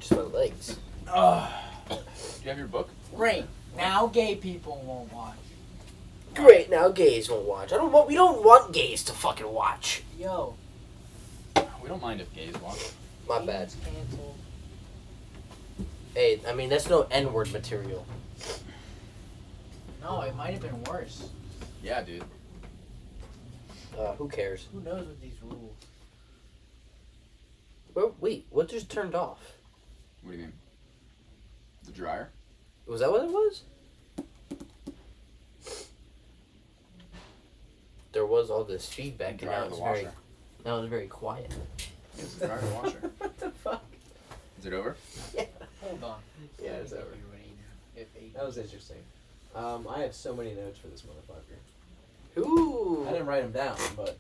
just my legs. Do you have your book? Great. Now gay people won't watch. Great, now gays won't watch. We don't want gays to fucking watch. Yo. We don't mind if gays watch. My bad. It's canceled. Hey, I mean, that's no N-word material. No, it might have been worse. Yeah, dude. Who cares? Who knows with these rules? Well, wait, what just turned off? What do you mean? The dryer? Was that what it was? There was all this feedback, and Dryer now or the it's washer? very quiet. It's the dryer or the washer. What the fuck? Is it over? Hold on. Yeah, it's over. That was interesting. I have so many notes for this motherfucker. Ooh. I didn't write them down, but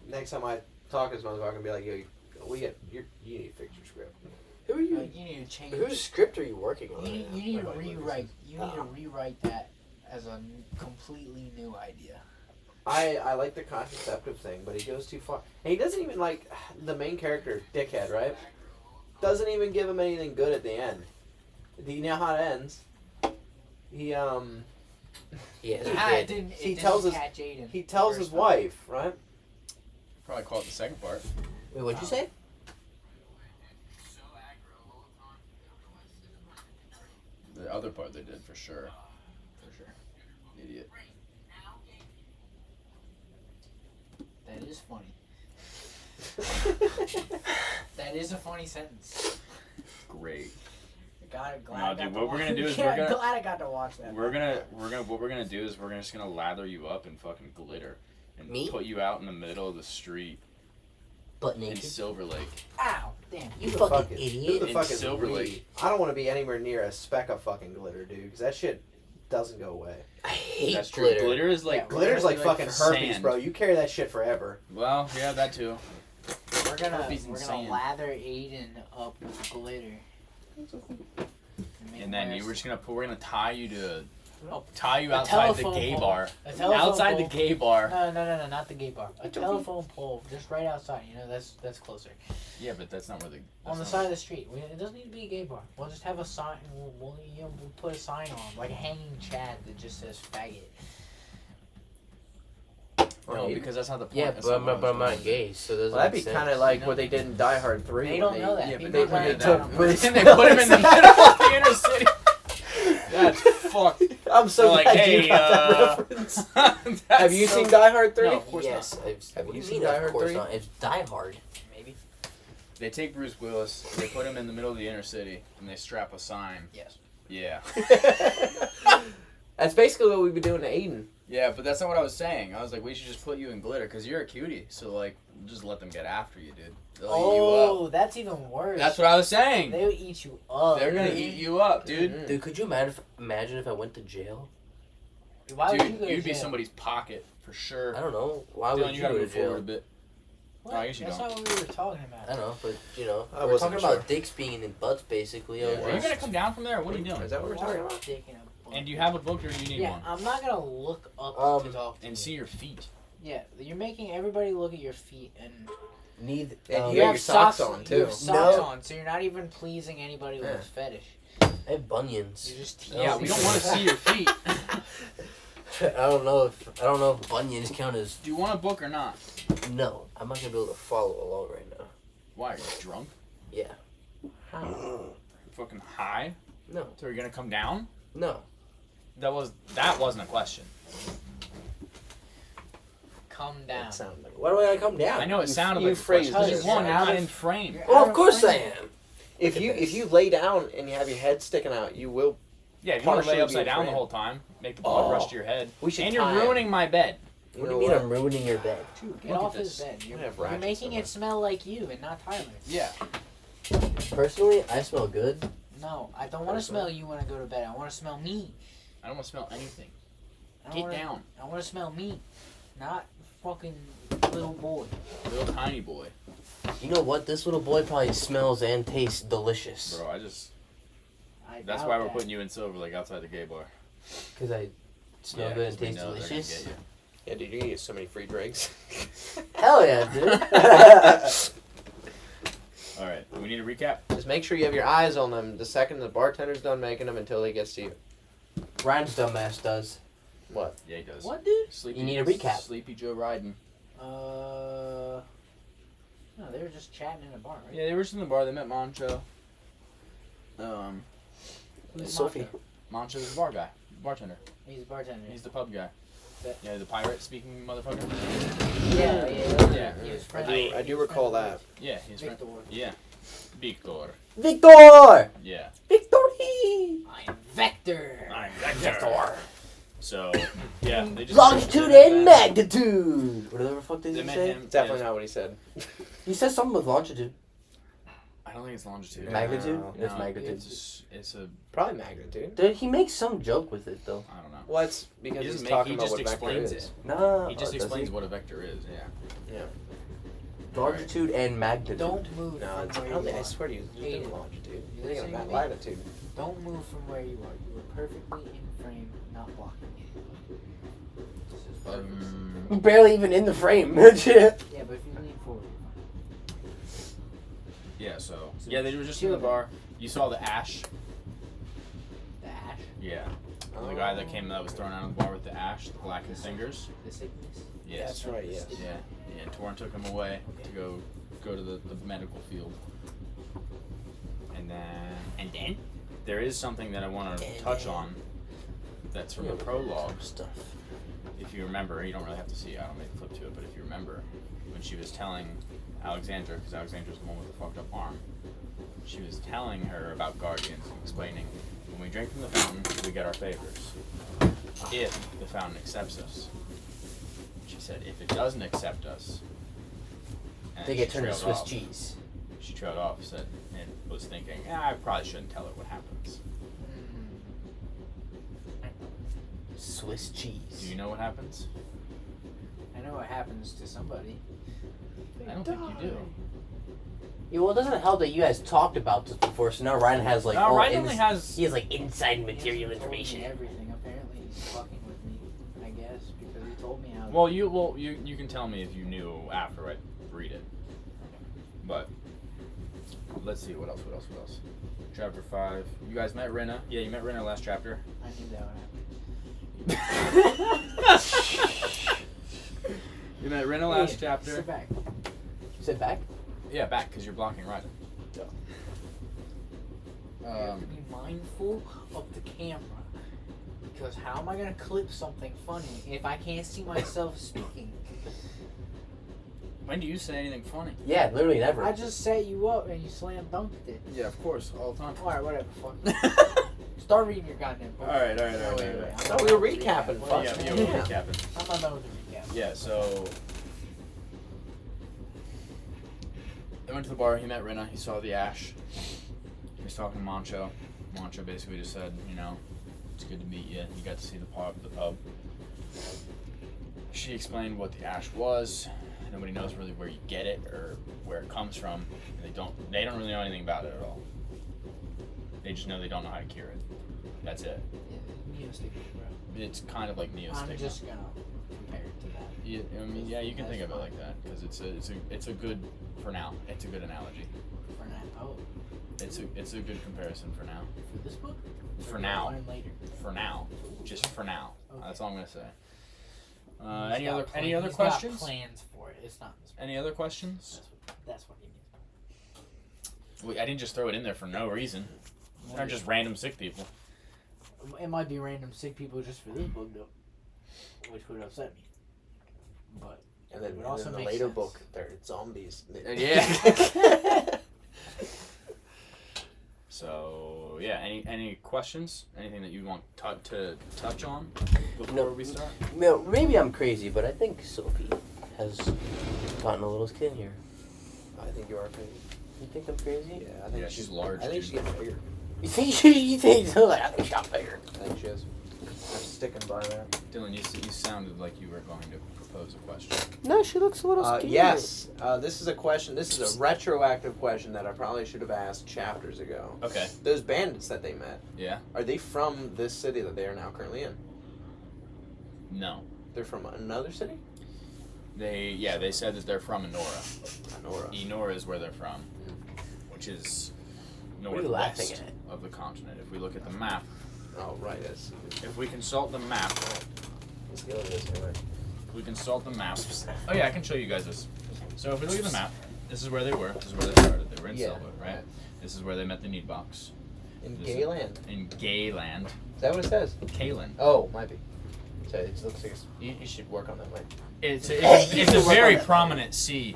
next time I talk to this motherfucker, I'm gonna be like, yo, you need to fix your script. Who are you? You need to change. Whose script are you working on? You right now? need to rewrite. You need to rewrite that as a completely new idea. I like the contraceptive thing, but he goes too far. And he doesn't even like the main character, dickhead, right? Doesn't even give him anything good at the end. Do you know how it ends? He has It didn't catch Aiden. He tells his wife, right? Probably call it the second part. Wait, what'd you say? The other part they did, for sure. For sure. Idiot. That is funny. That is a funny sentence. Great. Glad dude, what we're gonna do is we're gonna. Glad I got to watch that. What we're gonna do is we're just gonna lather you up in fucking glitter and Me? put you out in the middle of the street Butt in naked. Silver Lake. Ow! Damn. You Who the fucking fuck is- idiot. Who the In fuck is Silver Reed? Lake. I don't want to be anywhere near a speck of fucking glitter, dude, because that shit doesn't go away. I hate That's glitter. true. Glitter is like Yeah, Glitter's like fucking herpes, sand. bro. You carry that shit forever. Well, yeah, that too. We're gonna Herpes and we're gonna sand. lather Aiden up with glitter. And then we're gonna tie you Oh, outside the telephone gay pole. bar. A telephone Outside pole. the gay bar. No, not the gay bar. A telephone pole, just right outside. You know, that's closer. Yeah, but that's not where the. On the side of the street. It doesn't need to be a gay bar. We'll just have a sign. We'll put a sign on, like a hanging chad that just says faggot. No, because that's not the point. Yeah, That's but not what I I'm was not gay, so it doesn't Well, that'd make be sense. kind of like No. what they did in Die Hard 3. They when don't know that. Yeah, but People they don't took know Bruce that. And they put him in the middle of the inner city. That's fucked. I'm so They're like, glad hey, you got that reference. That's Have you so- seen Die Hard 3? No, of course Yes, not. I've Have you what do seen mean, Die of Hard course 3? not. It's Die Hard. Maybe. They take Bruce Willis, they put him in the middle of the inner city, and they strap a sign. Yes. Yeah. That's basically what we've been doing to Aiden. Yeah, but that's not what I was saying. I was like, we should just put you in glitter, because you're a cutie. So, like, just let them get after you, dude. They'll eat you Oh, up. that's even worse. That's what I was saying. They'll eat you up. They're going to eat you up, dude. Mhm. Dude, could you imagine if I went to jail? Why would you Dude, go to you'd be jail? somebody's pocket, for sure. I don't know. Why Dylan, would you you gotta go to move forward a jail? bit. What? I guess you That's don't. not what we were talking about. I don't know, but I we're wasn't talking sure. about dicks being in butts, basically. Yeah. I Are you was- going to come down from there, or what are you doing? Is that what we're talking about? Dick in a butt. And do you have a book, or do you need Yeah, one? I'm not gonna look up to talk to And you. see your feet. Yeah, you're making everybody look at your feet, and Need. And um, you have your socks on, You too. have socks No. on, so you're not even pleasing anybody with Yeah. a fetish. I have bunions. You're just Yeah, we don't want to see your feet. I don't know if bunions count as. Do you want a book or not? No, I'm not gonna be able to follow along right now. Why? Are you drunk? Yeah. How? You fucking high? No. So you're gonna come down? No. That wasn't a question. Come down. That sounded like Why do I gotta come down? I know it sounded you like a phrased question. it. Because you're You're not out in of- frame. you're Oh, out of of course I frame. am. If you lay down and you have your head sticking out, you will. Yeah, if you want to Partially lay upside be down the framed. whole time, make the blood Oh. rush to your head. We should And you're tie 'em. ruining my bed. What do you mean I'm ruining your bed? Dude, get Look off at his this. bed. You're, I have you're ratchets making somewhere. it smell like you and not Tyler. Yeah. Personally, I smell good. No, I don't want to smell you when I go to bed. I want to smell me. I don't want to smell anything. I don't Get wanna- down. I want to smell me, not fucking little boy. Little tiny boy. You know what? This little boy probably smells and tastes delicious. Bro, that's why we're putting you in Silver Lake outside the gay bar. Because I smell Yeah, good and 'cause we taste know they're gonna delicious. get you. Yeah, dude, you're gonna get so many free drinks. Hell yeah, dude. All right, we need a recap. Just make sure you have your eyes on them the second the bartender's done making them until he gets to you. Ryan's dumbass does. What? Yeah, he does. What, dude? Sleepy, You need a recap. Sleepy Joe Ryden. No, they were just chatting in a bar, right? Yeah, they were just in the bar. They met Mancho. Who's Sophie. Mancho's the bar guy, bartender. He's a bartender. He's the pub guy. That- Yeah, the pirate speaking motherfucker. Yeah. Yeah. He was I friends. do, I do recall that. Yeah, he's right. Victor. Yeah, Victor. Victor! Yeah. Victory! I'm Vector. I'm Victor. So, yeah, they just Longitude they met and him. magnitude! Whatever the fuck did They he met say? him. Definitely yeah. not what he said. He says something with longitude. I don't think it's longitude. Magnitude? No, It's magnitude. It's a. Probably magnitude. Dude, he makes some joke with it, though. I don't know. Well, it's because He he's doesn't talking he about just what vector explains is. it. No. He just explains what a vector is. Yeah. Longitude and magnitude. Don't move No, from it's, where I, don't you think, I are. swear to you, you're Aiden. doing longitude. You You're thinking listening about to me? latitude. Don't move from where you are. You are perfectly in frame, not blocking it. This is perfect. Barely even in the frame. Yeah, but if you lean forward, Yeah. So. Yeah, they were just in the bar. You saw the ash. the ash, Yeah. The guy that was thrown out of the bar with the ash, the blackened fingers. the sickness. Yes. That's right, yes. Yeah. Yeah. And Torrin took him away to go to the medical field. And then there is something that I want to touch on. That's from the prologue. Stuff. If you remember, you don't really have to see it. I don't make a flip to it, but if you remember, when she was telling Alexandra, because Alexandra's the one with the fucked up arm, she was telling her about guardians and explaining, when we drink from the fountain, we get our favors. If the fountain accepts us. She said, if it doesn't accept us, and They get she turned into trailed Swiss off. cheese. She trailed off, said, and was thinking, I probably shouldn't tell her what happens. Swiss cheese. Do you know what happens? I know what happens to somebody. I don't think you do. Yeah, well, it doesn't help that you guys talked about this before, so now Ryan has like No, all Ryan only has. he has like inside He material hasn't told me information. everything. Apparently, he's fucking with me. I guess because he told me how. Well, you can tell me if you knew after I read it. But let's see what else. Chapter 5. You guys met Rinna. Yeah, you met Rinna last chapter. I knew that would happen. You met Rinna last Hey, chapter. Sit back. Sit back. Yeah, back because you're blocking Ryden. You have to be mindful of the camera. Because how am I gonna clip something funny if I can't see myself speaking? When do you say anything funny? Yeah, literally never. I just set you up and you slam dunked it. Yeah, of course, all the time. Alright, whatever. Fuck. Start reading your goddamn book. All right. Wait. I'm thought not we were done with the recapping, recap. fuck. Yeah, Yeah. we're recapping. I'm not done with the recap. Yeah, so they went to the bar. He met Rinna. He saw the ash. He was talking to Mancho. Mancho basically just said, it's good to meet you. You got to see the pub. She explained what the ash was. Nobody knows really where you get it or where it comes from. They don't really know anything about it at all. They just know they don't know how to cure it. That's it. Yeah, neostigma, bro. It's kind of like neostigma. I'm just gonna compare it to that. Yeah, you can think of it like that because it's a good for now. It's a good analogy. For now. Oh, It's a good comparison for now. for this book? For Or now. learn later. For now, just for now. Okay. That's all I'm gonna say. He's Any got other He's questions? got plans for it. It's not this book. Any other questions? That's what he means. I didn't just throw it in there for no reason. They're just random sick people. It might be random sick people just for this book, though, which would upset me. But And then, It would and also then the make later sense. book, they're zombies. Yeah. So yeah, any questions? Anything that you want to touch on before we start? No, maybe I'm crazy, but I think Sophie has gotten a little skin here. I think you are crazy. You think I'm crazy? Yeah, I think Yeah, she's large, I think dude. she gets bigger. You think so? Like, I think she got bigger. I think she is. I'm sticking by that. Dylan, you sounded like you were going to propose a question. No, she looks a little skinnier. Yes, this is a question. This is a retroactive question that I probably should have asked chapters ago. Okay. Those bandits that they met, Yeah. are they from this city that they are now currently in? No. They're from another city? They said that they're from Enora. Nora. Enora is where they're from. which is What are you laughing northwest at? of the continent. If we look at the map, Oh, right. Yes. if we consult the map, Let's go to this anyway. if we consult the map. Oh yeah, I can show you guys this. So if we look at the map, this is where they were. This is where they started. They were in Yeah. Silva, right? This is where they met the Need Box. In This is- Gayland. In Gayland. Is that what it says? Kalen. Oh, might be. So it looks like you should work on that, Mike. It's a very prominent sea.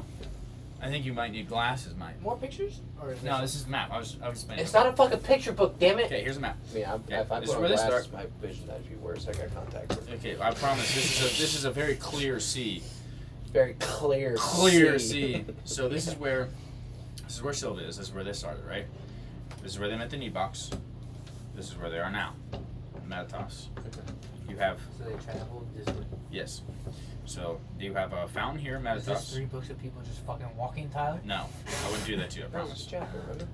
I think you might need glasses, Mike. More pictures? Or is No, this is a map. I was explaining. It's not a fucking picture book, damn it. Okay, here's a map. I mean, Yeah, if I this put is on where they glasses, start. my vision would be worse. I got contacts. Okay, I promise. This is a very clear sea. Very clear. Clear sea. So this is where Silva is. This is where they started, right? This is where they met the Need Box. This is where they are now, Meditas. You have So they traveled this way. yes. So you have a fountain here in Is this Meditas. 3 books of people just fucking walking, Tyler? No, I wouldn't do that to you. I That was promise. a chapter, remember?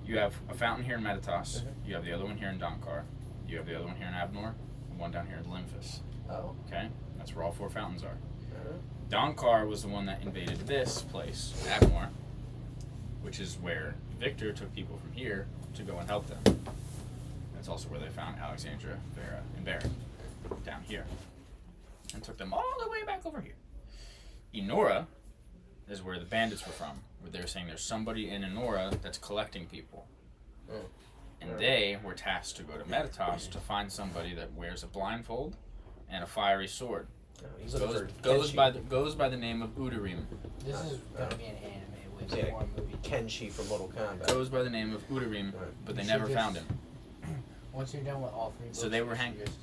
You have a fountain here in Meditas. Mhm. You have the other one here in Donkar. You have the other one here in Abnor, and one down here in Limphus. Oh. Okay, that's where all 4 fountains are. Uh-huh. Donkar was the one that invaded this place, Abnor, which is where Victor took people from here to go and help them. That's also where they found Alexandra, Vera, and Baron, down here, and took them all the way back over here. Enora is where the bandits were from, where they were saying there's somebody in Enora that's collecting people. Mm. And they were tasked to go to Meditas to find somebody that wears a blindfold and a fiery sword. No, he's looking Goes for goes by the name of Udarim. This is gonna be an anime with Yeah. more movie. Kenshi from Mortal Kombat. Goes by the name of Udarim, Right. but they You never should found just- him. Once you're done with all 3 books, So they were you should hang- just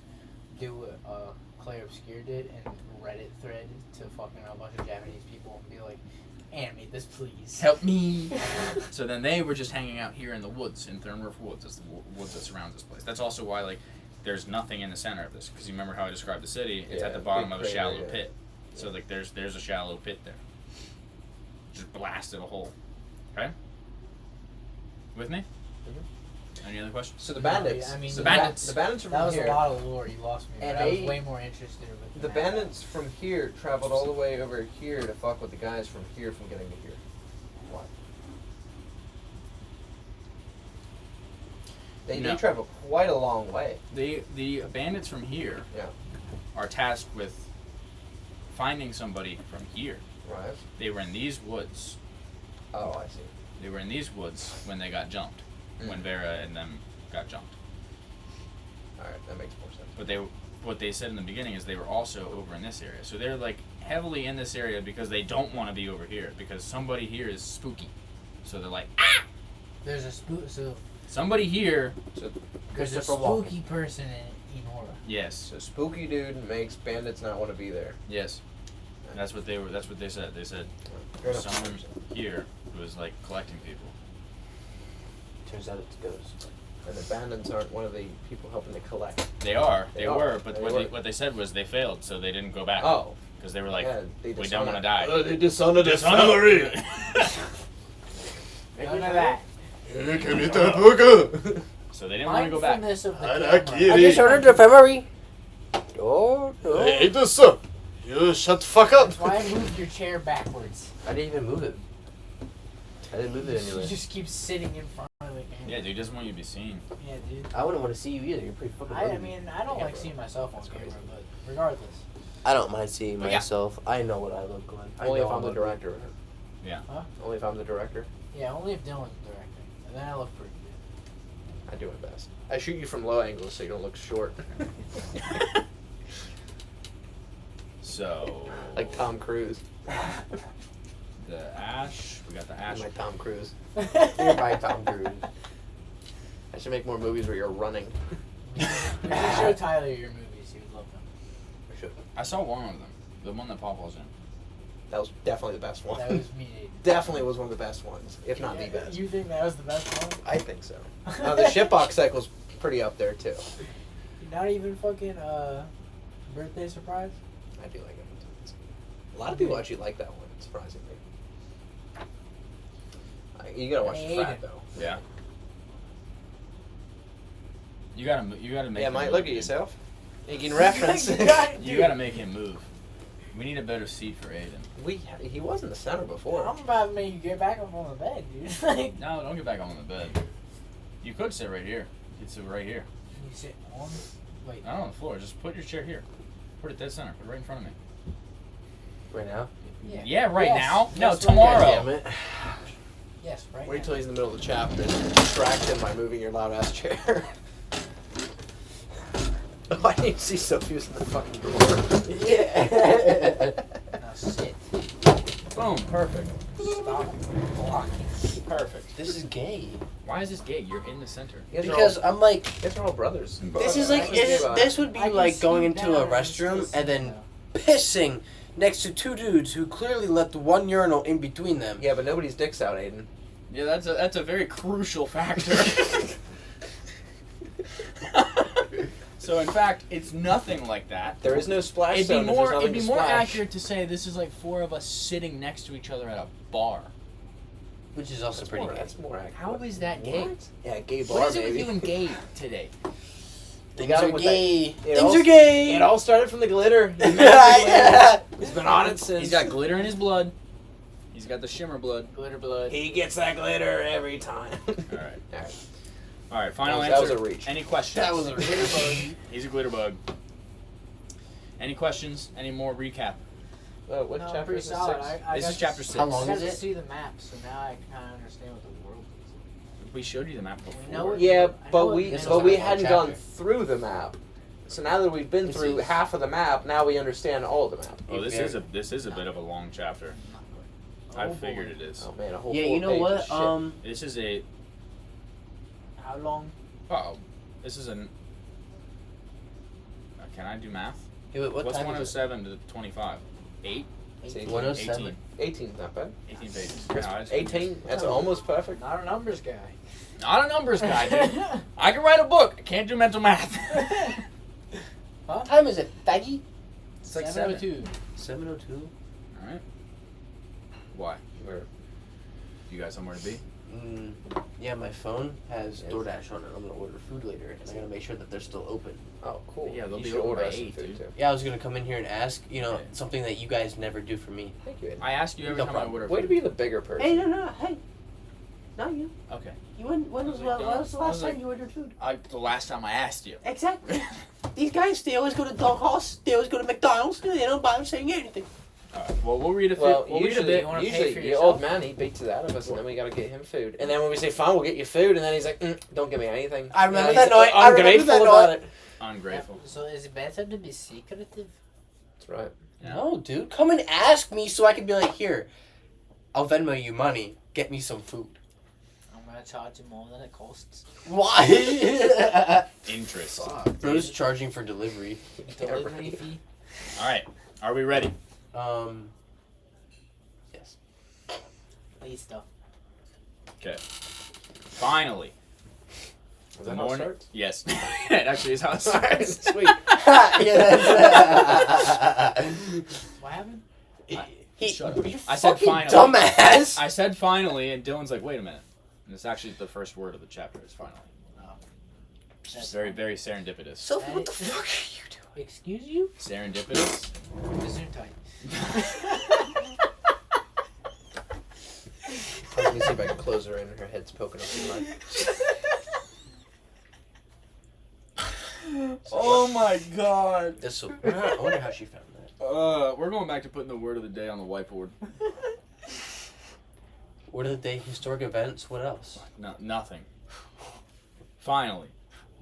do what Claire Obscure did and Reddit thread to fucking a bunch of Japanese people and be like, animate this, please. Help me! So then they were just hanging out here in the woods, in Thornworth Woods. That's the woods that surrounds this place. That's also why, like, there's nothing in the center of this. Because you remember how I described the city? It's at Yeah, the bottom big of a crater, shallow yeah. pit. So, like, there's a shallow pit there. Just blasted a hole. Okay? With me? Any other questions? So the No, bandits. yeah, I mean, so the the bandits. The bandits are That from was here. a lot of lore. You lost me. And But I was they- way more interested with The that. bandits from here traveled all the way over here to fuck with the guys from here from getting to here. What? They No. travel quite a long way. The bandits from here Yeah. are tasked with finding somebody from here. Right. They were in these woods. Oh, I see. They were in these woods when they got jumped. When Mm. Vera and them got jumped. All right, that makes more sense. But what they said in the beginning is they were also over in this area. So they're like heavily in this area because they don't want to be over here because somebody here is spooky. So they're like, ah! There's a so Somebody here. So there's a Christopher Walken. spooky person in Enora. Yes. So spooky dude makes bandits not want to be there. Yes. And that's what they said. They said Fair enough. someone here who was like collecting people. Turns out it's a ghost. And the bandits aren't one of the people helping to collect. They are. They They are. were. But They what were. what they said was they failed, so they didn't go back. Oh. Because they were like, Yeah, they we don't want to die. They dishonored his Dishonor- family. None of that. So they didn't want to go back. Mindfulness of the Anarchy. camera. I just ordered the memory. Oh, no. Hey, this up. You shut the fuck up. That's why I moved your chair backwards. I didn't even move it. I didn't move it You anyway. just keep sitting in front of the camera. Yeah, dude doesn't want you to be seen. Yeah, dude. I wouldn't want to see you either. You're pretty fucking I ugly. mean, I don't like seeing myself on camera, but regardless. I don't mind seeing But yeah. myself. I know what I look like. I Only know if I'm the ugly. director. Yeah. Huh? Only if I'm the director. Yeah, only if Dylan's the director. And then I look pretty good. I do my best. I shoot you from low angles so you don't look short. So Like Tom Cruise. the ash, we got the ash. My Tom Cruise. You're my Tom Cruise. I should make more movies where you're running. You should show Tyler your movies. He would love them. I should. I saw one of them, the one that Pawpaw's in. That was definitely the best one. That was me. Definitely was one of the best ones, if not the best. You think that was the best one? I think so. The shitbox cycle's pretty up there too. Not even fucking birthday surprise? I do like it. A lot of people actually like that one, surprisingly. You gotta watch I the hate frat it. though. Yeah. You gotta make. Yeah, him Mike, move, look at dude. yourself. Making reference. You gotta make him move. We need a better seat for Aiden. He was in the center before. I'm about to make you get back up on the bed, dude. Like, No, don't get back on the bed. You could sit right here. You could sit right here. you sit on. Wait. Not on the floor. Just put your chair here. Put it dead center. Put it right in front of me. Right now? Yeah, right Yes. now. No, Yes, right tomorrow. now. Damn it. Yes, right. Wait now. till he's in the middle of the chapter and distract him by moving your loud ass chair. Oh, I didn't see Sophie was in the fucking door. Yeah. Now sit. Boom. Perfect. Stop blocking. Perfect. This is gay. Why is this gay? You're in the center. You guys are Because I'm like, you guys are all brothers. this is like, this would be I can like going see into a that. restroom and then No. pissing next to two dudes who clearly left one urinal in between them. Yeah, but nobody's dick's out, Aiden. Yeah, that's a very crucial factor. So in fact, it's nothing like that. There is no splash It'd be zone. more There's it'd nothing be to more splash. accurate to say this is like four of us sitting next to each other at a bar. Which is also That's pretty more, gay. that's more accurate. How is that gay? What? Yeah, gay bar, What is it baby. with you and gay today? Things got are it with gay. It Things all- are gay. It all started from the glitter. He met the glitter. Yeah. He's been on it since. He's got glitter in his blood. He's got the shimmer blood. Glitter blood. He gets that glitter every time. All right. All right. All right. Final That answer. was a reach. Any questions? That was a glitter bug. He's a glitter bug. Any questions? Any more recap? Oh, what No, chapter pretty is this? solid. Six? I This got is chapter to- 6. How long I got is to it? see the map, so now I kind of understand what the world is. We showed you the map before. We know it. Yeah, I know but it we means but we hadn't chapter. gone through the map. So now that we've been This through is- half of the map, now we understand all of the map. Oh, this is a bit of a long chapter. I Oh, figured boy. it is. Oh man, a whole Yeah, 4 you know pages what? of shit. This is a. How long? Oh, this is an. Can I do math? Hey, wait, what What's time is it? 107 to 25? 8? It's 18. 107. 18's not bad. 18 pages. That's No, it's 18, that's No. almost perfect. Not a numbers guy. Not a numbers guy, dude. I can write a book. I can't do mental math. What time is it, faggy? It's like 7:02. 7:02. All right. Why? We're- You got somewhere to be? Yeah, my phone has Yes. DoorDash on it. I'm gonna order food later, and I gotta make sure that they're still open. Oh, cool. Yeah, they'll You be should open order by us some 8, food dude. too. Yeah, I was gonna come in here and ask, Okay. something that you guys never do for me. Thank you, Aiden. I ask you every No time problem. I order Way to food. be the bigger person. Hey, no, hey, not you. Okay. You when was I was like, the I was last like- time you ordered food? The last time I asked you. Exactly. These guys, they always go to Dog House. They always go to McDonald's. They don't bother saying anything. All right. Well, we'll read a Well, we'll read a usually, bit. You wanna pay usually for the yourself? old man, he beats it out of us, and then we gotta get him food. And then when we say, fine, we'll get you food, and then he's like, don't give me anything. I remember he's that night. I remember ungrateful that about night. it. Ungrateful. So is it better to be secretive? That's right. Yeah. No, dude, come and ask me so I can be like, here, I'll Venmo you money. Get me some food. I'm gonna charge you more than it costs. Why? Interest. Bro's charging for delivery. Delivery fee. All right. Are we ready? Yes. Please stuff. Okay. Finally. Is that how it starts? Yes. It actually is how it Alright, starts. sweet. Yeah, that's, What happened? Shut up. You I said fucking finally. dumbass. I said finally, and Dylan's like, wait a minute. And it's actually the first word of the chapter is finally. It's That's very, very serendipitous. Sophie, what the fuck are you doing? Excuse you? Serendipitous? Zoom tight. Let me see if I can close her in. Her head's poking up in mine. Oh my god. This will, I wonder how she found that. We're going back to putting the word of the day on the whiteboard. Word of the day, historic events. What else? No, nothing. Finally,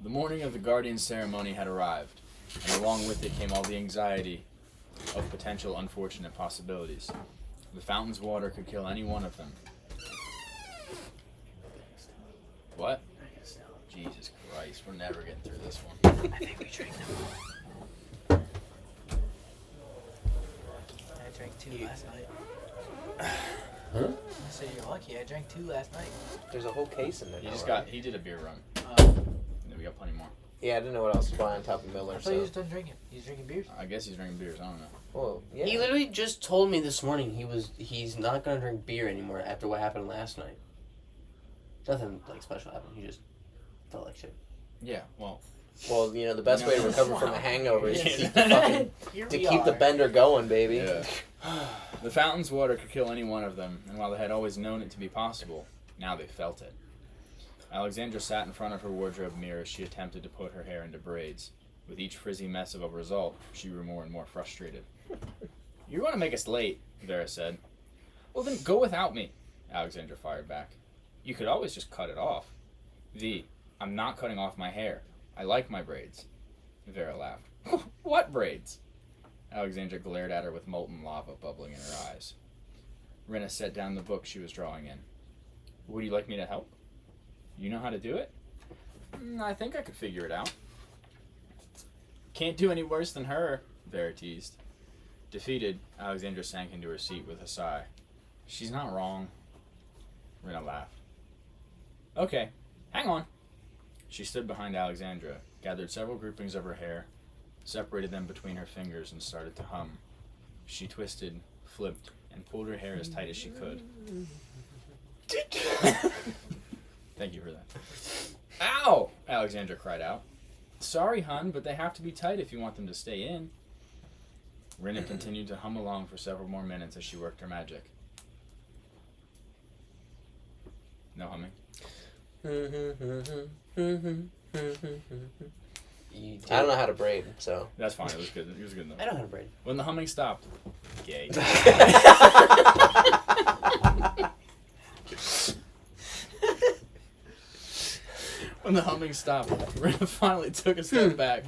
the morning of the Guardian ceremony had arrived, and along with it came all the anxiety of potential unfortunate possibilities. The fountain's water could kill any one of them. What? Jesus Christ, we're never getting through this one. I think we drank them. I drank 2 last night. Huh? I said you're lucky. I drank 2 last night. There's a whole case in there. He did a beer run. And we got plenty more. Yeah, I didn't know what else to buy on top of I Miller. thought you So. was done drinking. He's drinking beers. I guess he's drinking beers, I don't know. Well, yeah. He literally just told me this morning he's not gonna drink beer anymore after what happened last night. Nothing like special happened. He just felt like shit. Yeah, well, Well, you know, the best way to recover from a hangover is to keep the fucking Here to we keep the are. bender going, baby. Yeah. The fountain's water could kill any one of them, and while they had always known it to be possible, now they felt it. Alexandra sat in front of her wardrobe mirror as she attempted to put her hair into braids. With each frizzy mess of a result, she grew more and more frustrated. "You're going to make us late," Vera said. "Well, then go without me," Alexandra fired back. "You could always just cut it off." "V, I'm not cutting off my hair. I like my braids." Vera laughed. "What braids?" Alexandra glared at her with molten lava bubbling in her eyes. Rena set down the book she was drawing in. "Would you like me to help? You know how to do it?" "I think I could figure it out." "Can't do any worse than her," Vera teased. Defeated, Alexandra sank into her seat with a sigh. "She's not wrong." Rena laughed. "Okay, hang on." She stood behind Alexandra, gathered several groupings of her hair, separated them between her fingers, and started to hum. She twisted, flipped, and pulled her hair as tight as she could. Thank you for that. "Ow!" Alexandra cried out. "Sorry, hun, but they have to be tight if you want them to stay in." Rena continued to hum along for several more minutes as she worked her magic. No humming? I don't know how to braid, so. That's fine, it was good. It was good I enough. know how to braid. When the humming stopped, gay. When the humming stopped, Rena finally took a step back.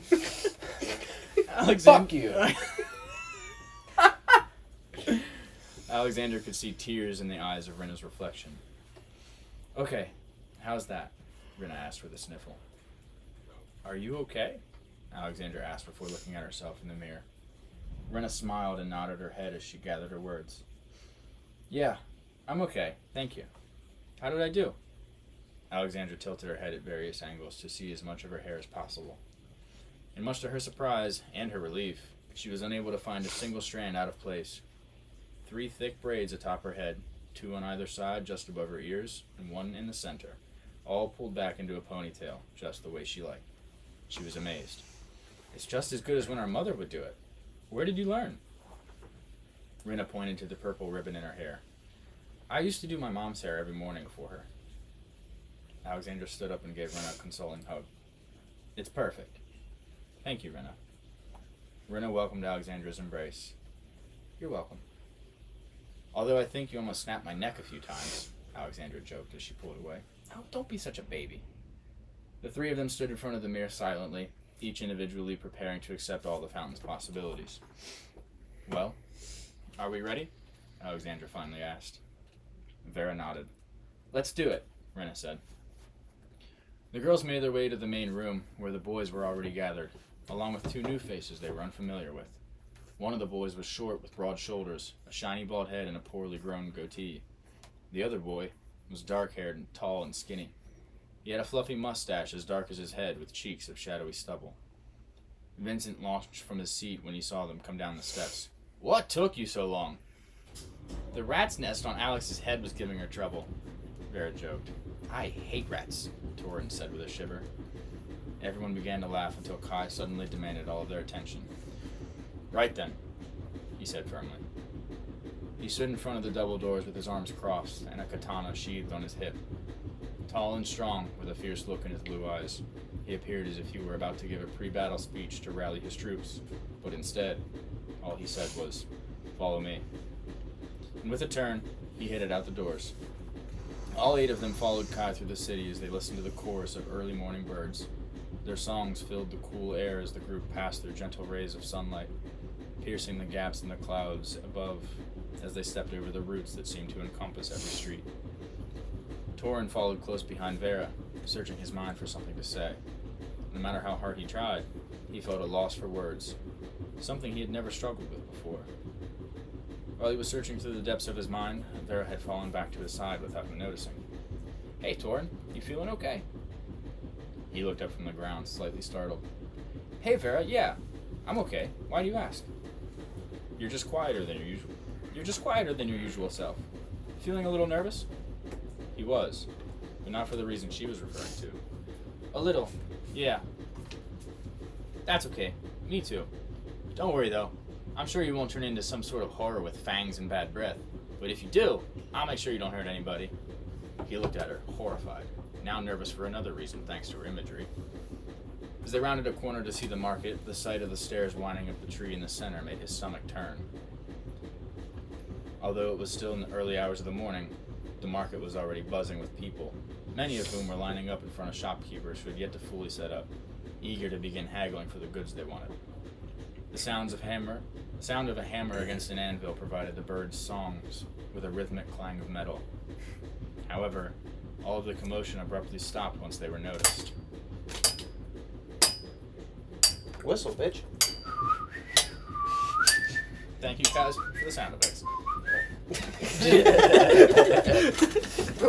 Fuck you. Alexander could see tears in the eyes of Rena's reflection. "Okay, how's that?" Rena asked with a sniffle. "Are you okay?" Alexandra asked before looking at herself in the mirror. Rena smiled and nodded her head as she gathered her words. "Yeah, I'm okay, thank you. How did I do?" Alexandra tilted her head at various angles to see as much of her hair as possible. And much to her surprise and her relief, she was unable to find a single strand out of place. 3 thick braids atop her head, 2 on either side just above her ears, and 1 in the center, all pulled back into a ponytail, just the way she liked. She was amazed. "It's just as good as when our mother would do it. Where did you learn?" Rena pointed to the purple ribbon in her hair. "I used to do my mom's hair every morning for her." Alexandra stood up and gave Rena a consoling hug. "It's perfect. Thank you, Rena." Rena welcomed Alexandra's embrace. "You're welcome. Although I think you almost snapped my neck a few times," Alexandra joked as she pulled away. "Oh, don't be such a baby." The 3 of them stood in front of the mirror silently, each individually preparing to accept all the fountain's possibilities. "Well, are we ready?" Alexandra finally asked. Vera nodded. "Let's do it," Rena said. The girls made their way to the main room, where the boys were already gathered, along with 2 new faces they were unfamiliar with. One of the boys was short with broad shoulders, a shiny bald head, and a poorly grown goatee. The other boy was dark-haired and tall and skinny. He had a fluffy mustache as dark as his head, with cheeks of shadowy stubble. Vincent launched from his seat when he saw them come down the steps. "What took you so long?" "The rat's nest on Alex's head was giving her trouble," Vera joked. "I hate rats," Torrin said with a shiver. Everyone began to laugh until Kai suddenly demanded all of their attention. "Right then," he said firmly. He stood in front of the double doors with his arms crossed and a katana sheathed on his hip. Tall and strong, with a fierce look in his blue eyes, he appeared as if he were about to give a pre-battle speech to rally his troops, but instead, all he said was, "Follow me." And with a turn, he headed out the doors. All 8 of them followed Kai through the city as they listened to the chorus of early morning birds. Their songs filled the cool air as the group passed through gentle rays of sunlight, piercing the gaps in the clouds above as they stepped over the roots that seemed to encompass every street. Torrin followed close behind Vera, searching his mind for something to say. No matter how hard he tried, he felt a loss for words, something he had never struggled with before. While he was searching through the depths of his mind, Vera had fallen back to his side without him noticing. "Hey, Torrin, you feeling okay?" He looked up from the ground, slightly startled. "Hey, Vera, yeah, I'm okay. Why do you ask?" You're just quieter than your usual self. Feeling a little nervous?" He was, but not for the reason she was referring to. "A little, yeah. That's okay. Me too. Don't worry though. I'm sure you won't turn into some sort of horror with fangs and bad breath. But if you do, I'll make sure you don't hurt anybody. He looked at her, horrified, now nervous for another reason thanks to her imagery. As they rounded a corner to see the market, the sight of the stairs winding up the tree in the center made his stomach turn. Although it was still in the early hours of the morning, the market was already buzzing with people, many of whom were lining up in front of shopkeepers who had yet to fully set up, eager to begin haggling for the goods they wanted. The sound of a hammer against an anvil provided the birds' songs with a rhythmic clang of metal. However, all of the commotion abruptly stopped once they were noticed. Whistle, bitch. Thank you, guys, for the sound effects.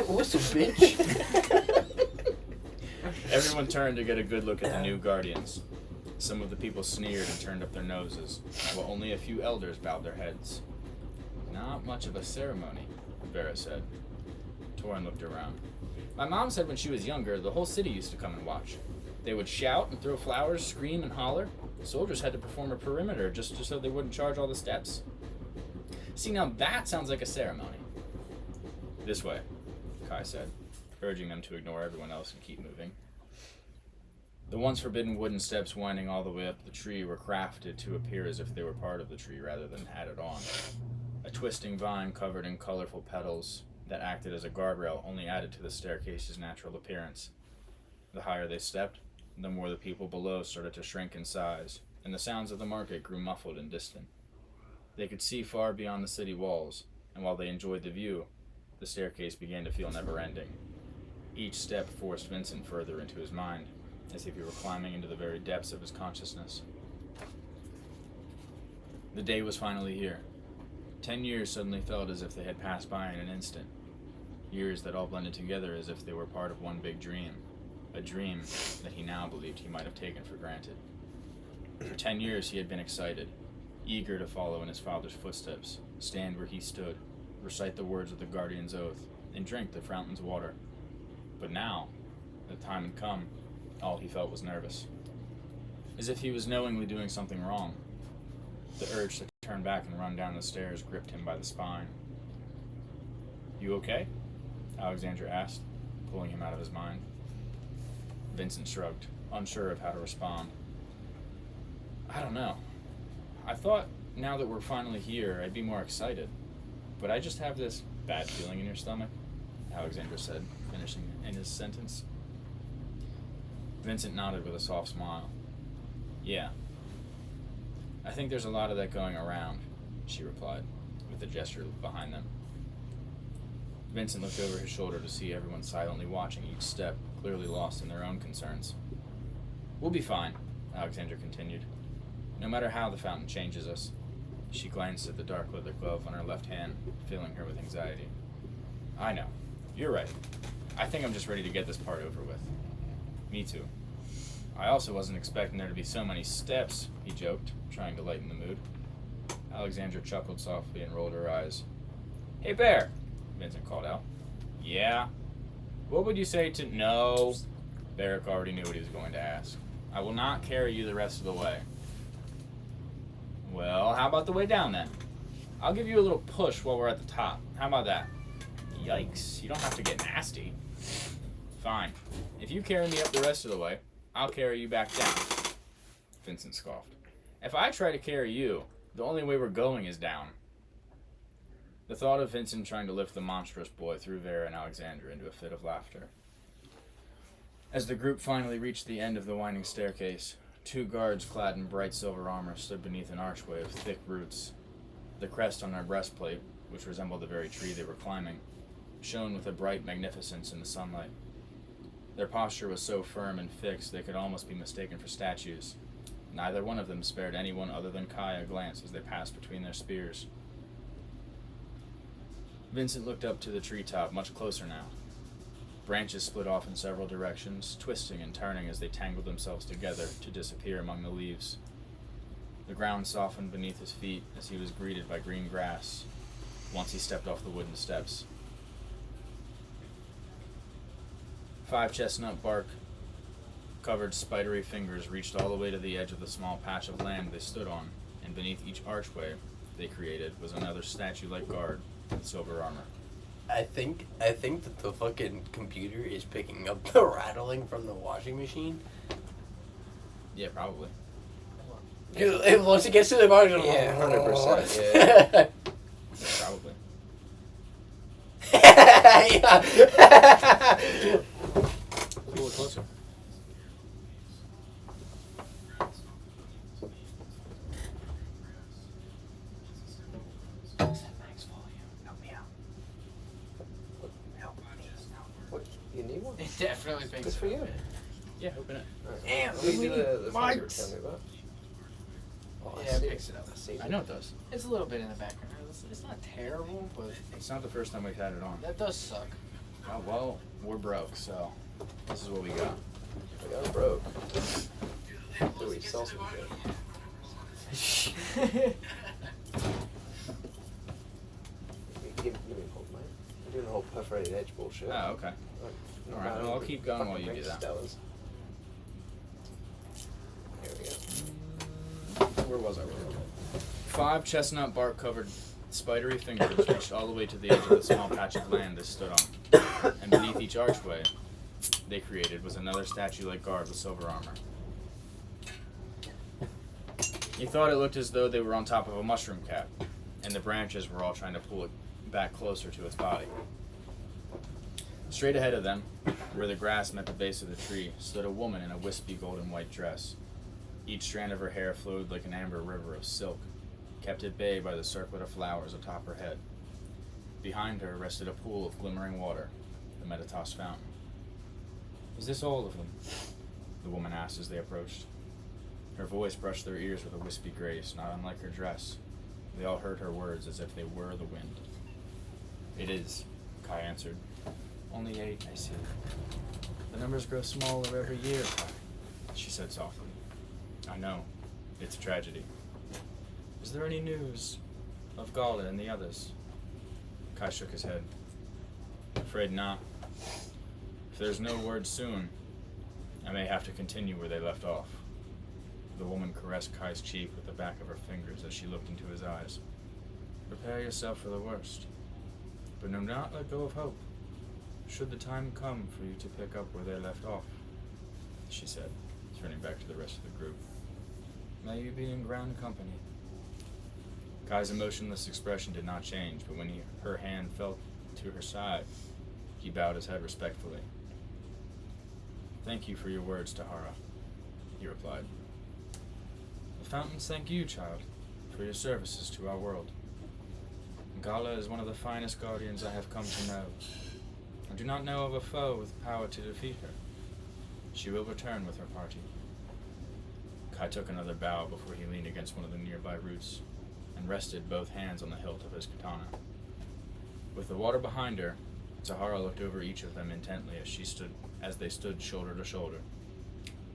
Whistle, bitch. Everyone turned to get a good look at the new guardians. Some of the people sneered and turned up their noses, while only a few elders bowed their heads. Not much of a ceremony, Vera said. Torin looked around. My mom said when she was younger, the whole city used to come and watch. They would shout and throw flowers, scream and holler. Soldiers had to perform a perimeter just so they wouldn't charge all the steps. See, now that sounds like a ceremony. This way, Kai said, urging them to ignore everyone else and keep moving. The once forbidden wooden steps winding all the way up the tree were crafted to appear as if they were part of the tree rather than added on. A twisting vine covered in colorful petals that acted as a guardrail only added to the staircase's natural appearance. The higher they stepped, the more the people below started to shrink in size, and the sounds of the market grew muffled and distant. They could see far beyond the city walls, and while they enjoyed the view, the staircase began to feel never-ending. Each step forced Vincent further into his mind, as if he were climbing into the very depths of his consciousness. The day was finally here. 10 years suddenly felt as if they had passed by in an instant. Years that all blended together as if they were part of one big dream. A dream that he now believed he might have taken for granted. For 10 years he had been excited, eager to follow in his father's footsteps, stand where he stood, recite the words of the Guardian's oath, and drink the fountain's water. But now, the time had come, all he felt was nervous. As if he was knowingly doing something wrong. The urge to turn back and run down the stairs gripped him by the spine. You okay? Alexandra asked, pulling him out of his mind. Vincent shrugged, unsure of how to respond. I don't know. I thought now that we're finally here, I'd be more excited. But I just have this bad feeling in your stomach, Alexandra said, finishing in his sentence. Vincent nodded with a soft smile. Yeah. I think there's a lot of that going around, she replied, with a gesture behind them. Vincent looked over his shoulder to see everyone silently watching each step, clearly lost in their own concerns. We'll be fine, Alexandra continued. No matter how the fountain changes us. She glanced at the dark leather glove on her left hand, filling her with anxiety. I know. You're right. I think I'm just ready to get this part over with. Me too. I also wasn't expecting there to be so many steps, he joked, trying to lighten the mood. Alexandra chuckled softly and rolled her eyes. Hey, Bear, Vincent called out. Yeah? What would you say to... No. Barrick already knew what he was going to ask. I will not carry you the rest of the way. Well, how about the way down then? I'll give you a little push while we're at the top. How about that? Yikes, you don't have to get nasty. Fine. If you carry me up the rest of the way, I'll carry you back down. Vincent scoffed. If I try to carry you, the only way we're going is down. The thought of Vincent trying to lift the monstrous boy threw Vera and Alexandra into a fit of laughter. As the group finally reached the end of the winding staircase, 2 guards clad in bright silver armor stood beneath an archway of thick roots. The crest on their breastplate, which resembled the very tree they were climbing, shone with a bright magnificence in the sunlight. Their posture was so firm and fixed they could almost be mistaken for statues. Neither one of them spared anyone other than Kai a glance as they passed between their spears. Vincent looked up to the treetop much closer now. Branches split off in several directions, twisting and turning as they tangled themselves together to disappear among the leaves. The ground softened beneath his feet as he was greeted by green grass once he stepped off the wooden steps. 5 chestnut bark bark-covered, spidery fingers reached all the way to the edge of the small patch of land they stood on, and beneath each archway they created was another statue-like guard with silver armor. I think that the fucking computer is picking up the rattling from the washing machine. Yeah, probably. Once it gets to the margin, Yeah, 100%, yeah. Probably. Yeah. A little closer. What? You need one? It definitely Good picks for you. Yeah, open it. Alright. Damn, Let me do we the need thing you were mics. telling me about. Oh, I Yeah, it see picks it up. I see I know it does. It's a little bit in the background. It's not terrible, but It's not the first time we've had it on. that does suck. Oh, well, we're broke, so this is what we got. I got broke. Do we sell some shit? Give me a hold, mate. I'm doing the whole perforated edge bullshit. Oh, okay. No, Alright, I well, I'll don't keep going fucking while you drink do that. Stellas. Here we go. Where was I? 5 chestnut bark covered spidery fingers reached all the way to the edge of the small patch of land they stood on, and beneath each archway they created was another statue-like guard with silver armor. He thought it looked as though they were on top of a mushroom cap, and the branches were all trying to pull it back closer to its body. Straight ahead of them, where the grass met the base of the tree, stood a woman in a wispy golden white dress. Each strand of her hair flowed like an amber river of silk, kept at bay by the circlet of flowers atop her head. Behind her rested a pool of glimmering water, the Meditas fountain. "Is this all of them?" the woman asked as they approached. Her voice brushed their ears with a wispy grace, not unlike her dress. They all heard her words as if they were the wind. "It is," Kai answered. "Only 8, I see. The numbers grow smaller every year, Kai," she said softly. "I know. It's a tragedy. Is there any news of Gala and the others?" Kai shook his head. "Afraid not. If there's no word soon, I may have to continue where they left off." The woman caressed Kai's cheek with the back of her fingers as she looked into his eyes. "Prepare yourself for the worst, but do not let go of hope. Should the time come for you to pick up where they left off," she said, turning back to the rest of the group. "May you be in grand company." Kai's emotionless expression did not change, but when her hand fell to her side, he bowed his head respectfully. "Thank you for your words, Tahara," he replied. "The fountains thank you, child, for your services to our world. Gala is one of the finest guardians I have come to know. I do not know of a foe with power to defeat her. She will return with her party." Kai took another bow before he leaned against one of the nearby roots and rested both hands on the hilt of his katana. With the water behind her, Tahara looked over each of them intently as they stood shoulder to shoulder.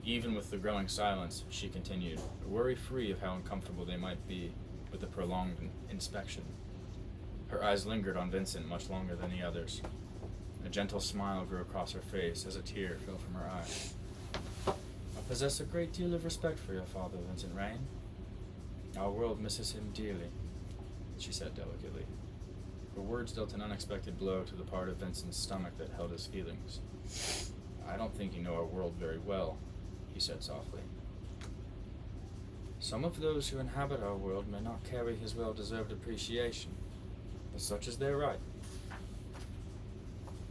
Even with the growing silence, she continued, worry-free of how uncomfortable they might be with the prolonged inspection. Her eyes lingered on Vincent much longer than the others. A gentle smile grew across her face as a tear fell from her eye. "I possess a great deal of respect for your father, Vincent Rain. Our world misses him dearly," she said delicately. Her words dealt an unexpected blow to the part of Vincent's stomach that held his feelings. "I don't think you know our world very well," he said softly. "Some of those who inhabit our world may not carry his well-deserved appreciation, but such is their right.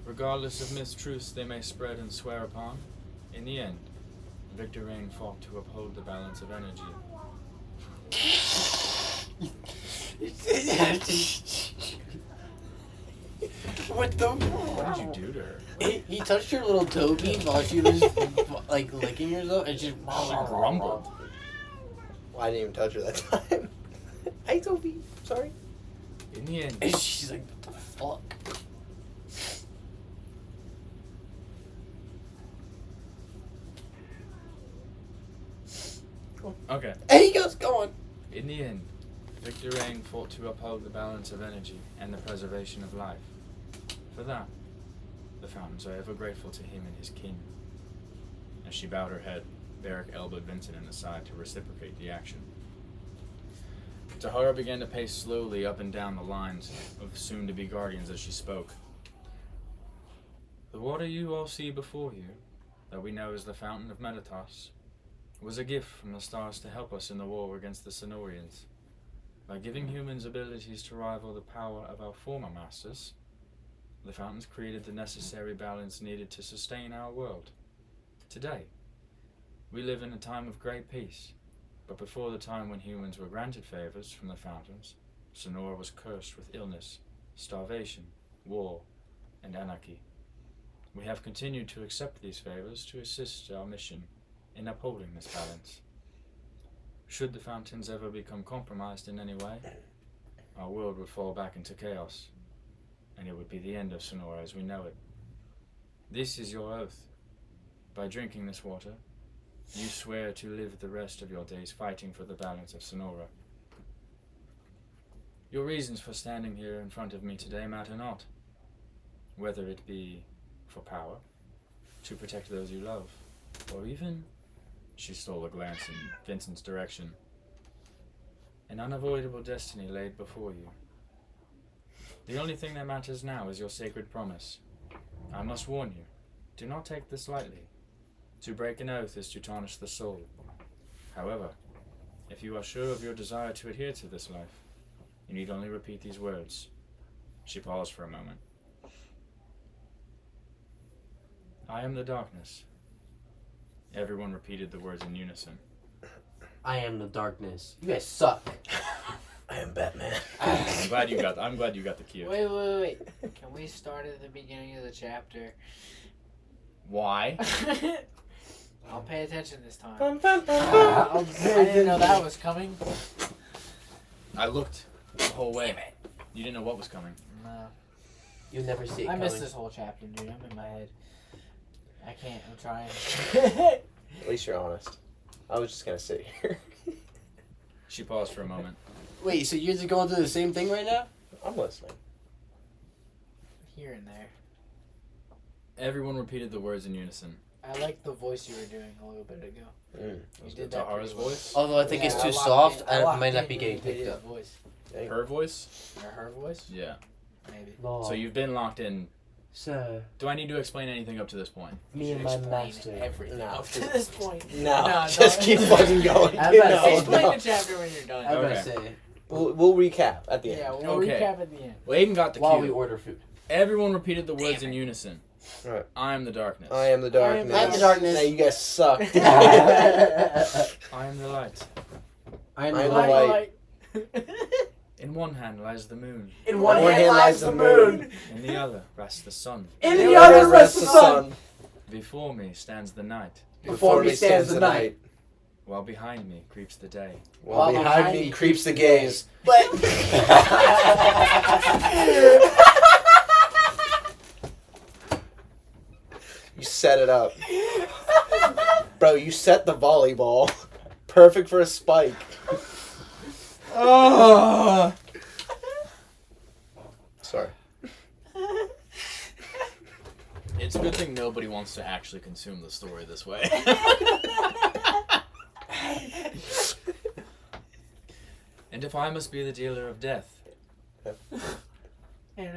Regardless of mistruths they may spread and swear upon, in the end, Victor Rain fought to uphold the balance of energy." What the? What did you do to her? He touched her little toby while she was like licking herself, and just She grumbled. Well, I didn't even touch her that time. Hey, Toby. Sorry. In the end, And she's like, "What the fuck?" okay. And he goes, "Go on." In the end, Victor Rain fought to uphold the balance of energy and the preservation of life. For that, the fountains are ever grateful to him and his kin. As she bowed her head, Varric elbowed Vincent in the side to reciprocate the action. Tahara began to pace slowly up and down the lines of soon-to-be guardians as she spoke. The water you all see before you, that we know as the Fountain of Meditas, was a gift from the stars to help us in the war against the Cenorians. By giving humans abilities to rival the power of our former masters, the fountains created the necessary balance needed to sustain our world. Today, we live in a time of great peace, but before the time when humans were granted favors from the fountains, Sonora was cursed with illness, starvation, war, and anarchy. We have continued to accept these favors to assist our mission in upholding this balance. Should the fountains ever become compromised in any way, our world would fall back into chaos, and it would be the end of Sonora as we know it. This is your oath. By drinking this water, you swear to live the rest of your days fighting for the balance of Sonora. Your reasons for standing here in front of me today matter not, whether it be for power, to protect those you love, or even, she stole a glance in Vincent's direction, an unavoidable destiny laid before you. The only thing that matters now is your sacred promise. I must warn you, do not take this lightly. To break an oath is to tarnish the soul. However, if you are sure of your desire to adhere to this life, you need only repeat these words. She paused for a moment. I am the darkness. Everyone repeated the words in unison. I am the darkness. You guys suck. I am Batman. I'm glad you got the cue. Wait. Can we start at the beginning of the chapter? Why? I'll pay attention this time. I'll I didn't know that was coming. I looked the whole way. You didn't know what was coming. No. You'll never see it I coming. missed this whole chapter, dude. I'm in my head. I can't. I'm trying. At least you're honest. I was just gonna sit here. She paused for a moment. Wait, so you're just going through the same thing right now? I'm listening. Here and there. Everyone repeated the words in unison. I like the voice you were doing a little bit ago. Mm. You did that Tahara's pretty well. voice? Although I think it's Yeah, too I locked soft, in- and it locked might not in be when getting you did picked his up. Voice. Her voice? Or her voice? Yeah. Maybe. So you've been locked in. Sir, Do I need to explain anything up to this point? me You and should my explain master. everything No. up to this point. No, just keep fucking going. I'm about to say, Explain no. the chapter when you're done. I was Okay. about to say, We'll recap at the end. Yeah, we'll Okay. recap at the end. Well, Aiden got the while cue. we order food. Everyone repeated the words in unison. Right. I am the darkness. I am the darkness. I am the darkness. Now you guys suck. I am the light. I am I the am the light. light. In one hand lies the moon. In one hand lies the moon. In the other rests the sun. In The the other other rests the sun. Before me stands the night, Before me stands the night. while behind me creeps the day. While behind me creeps the gaze. But You set it up. Bro, you set the volleyball. Perfect for a spike. Oh! Sorry. It's a good thing nobody wants to actually consume the story this way. And if I must be the dealer of death, And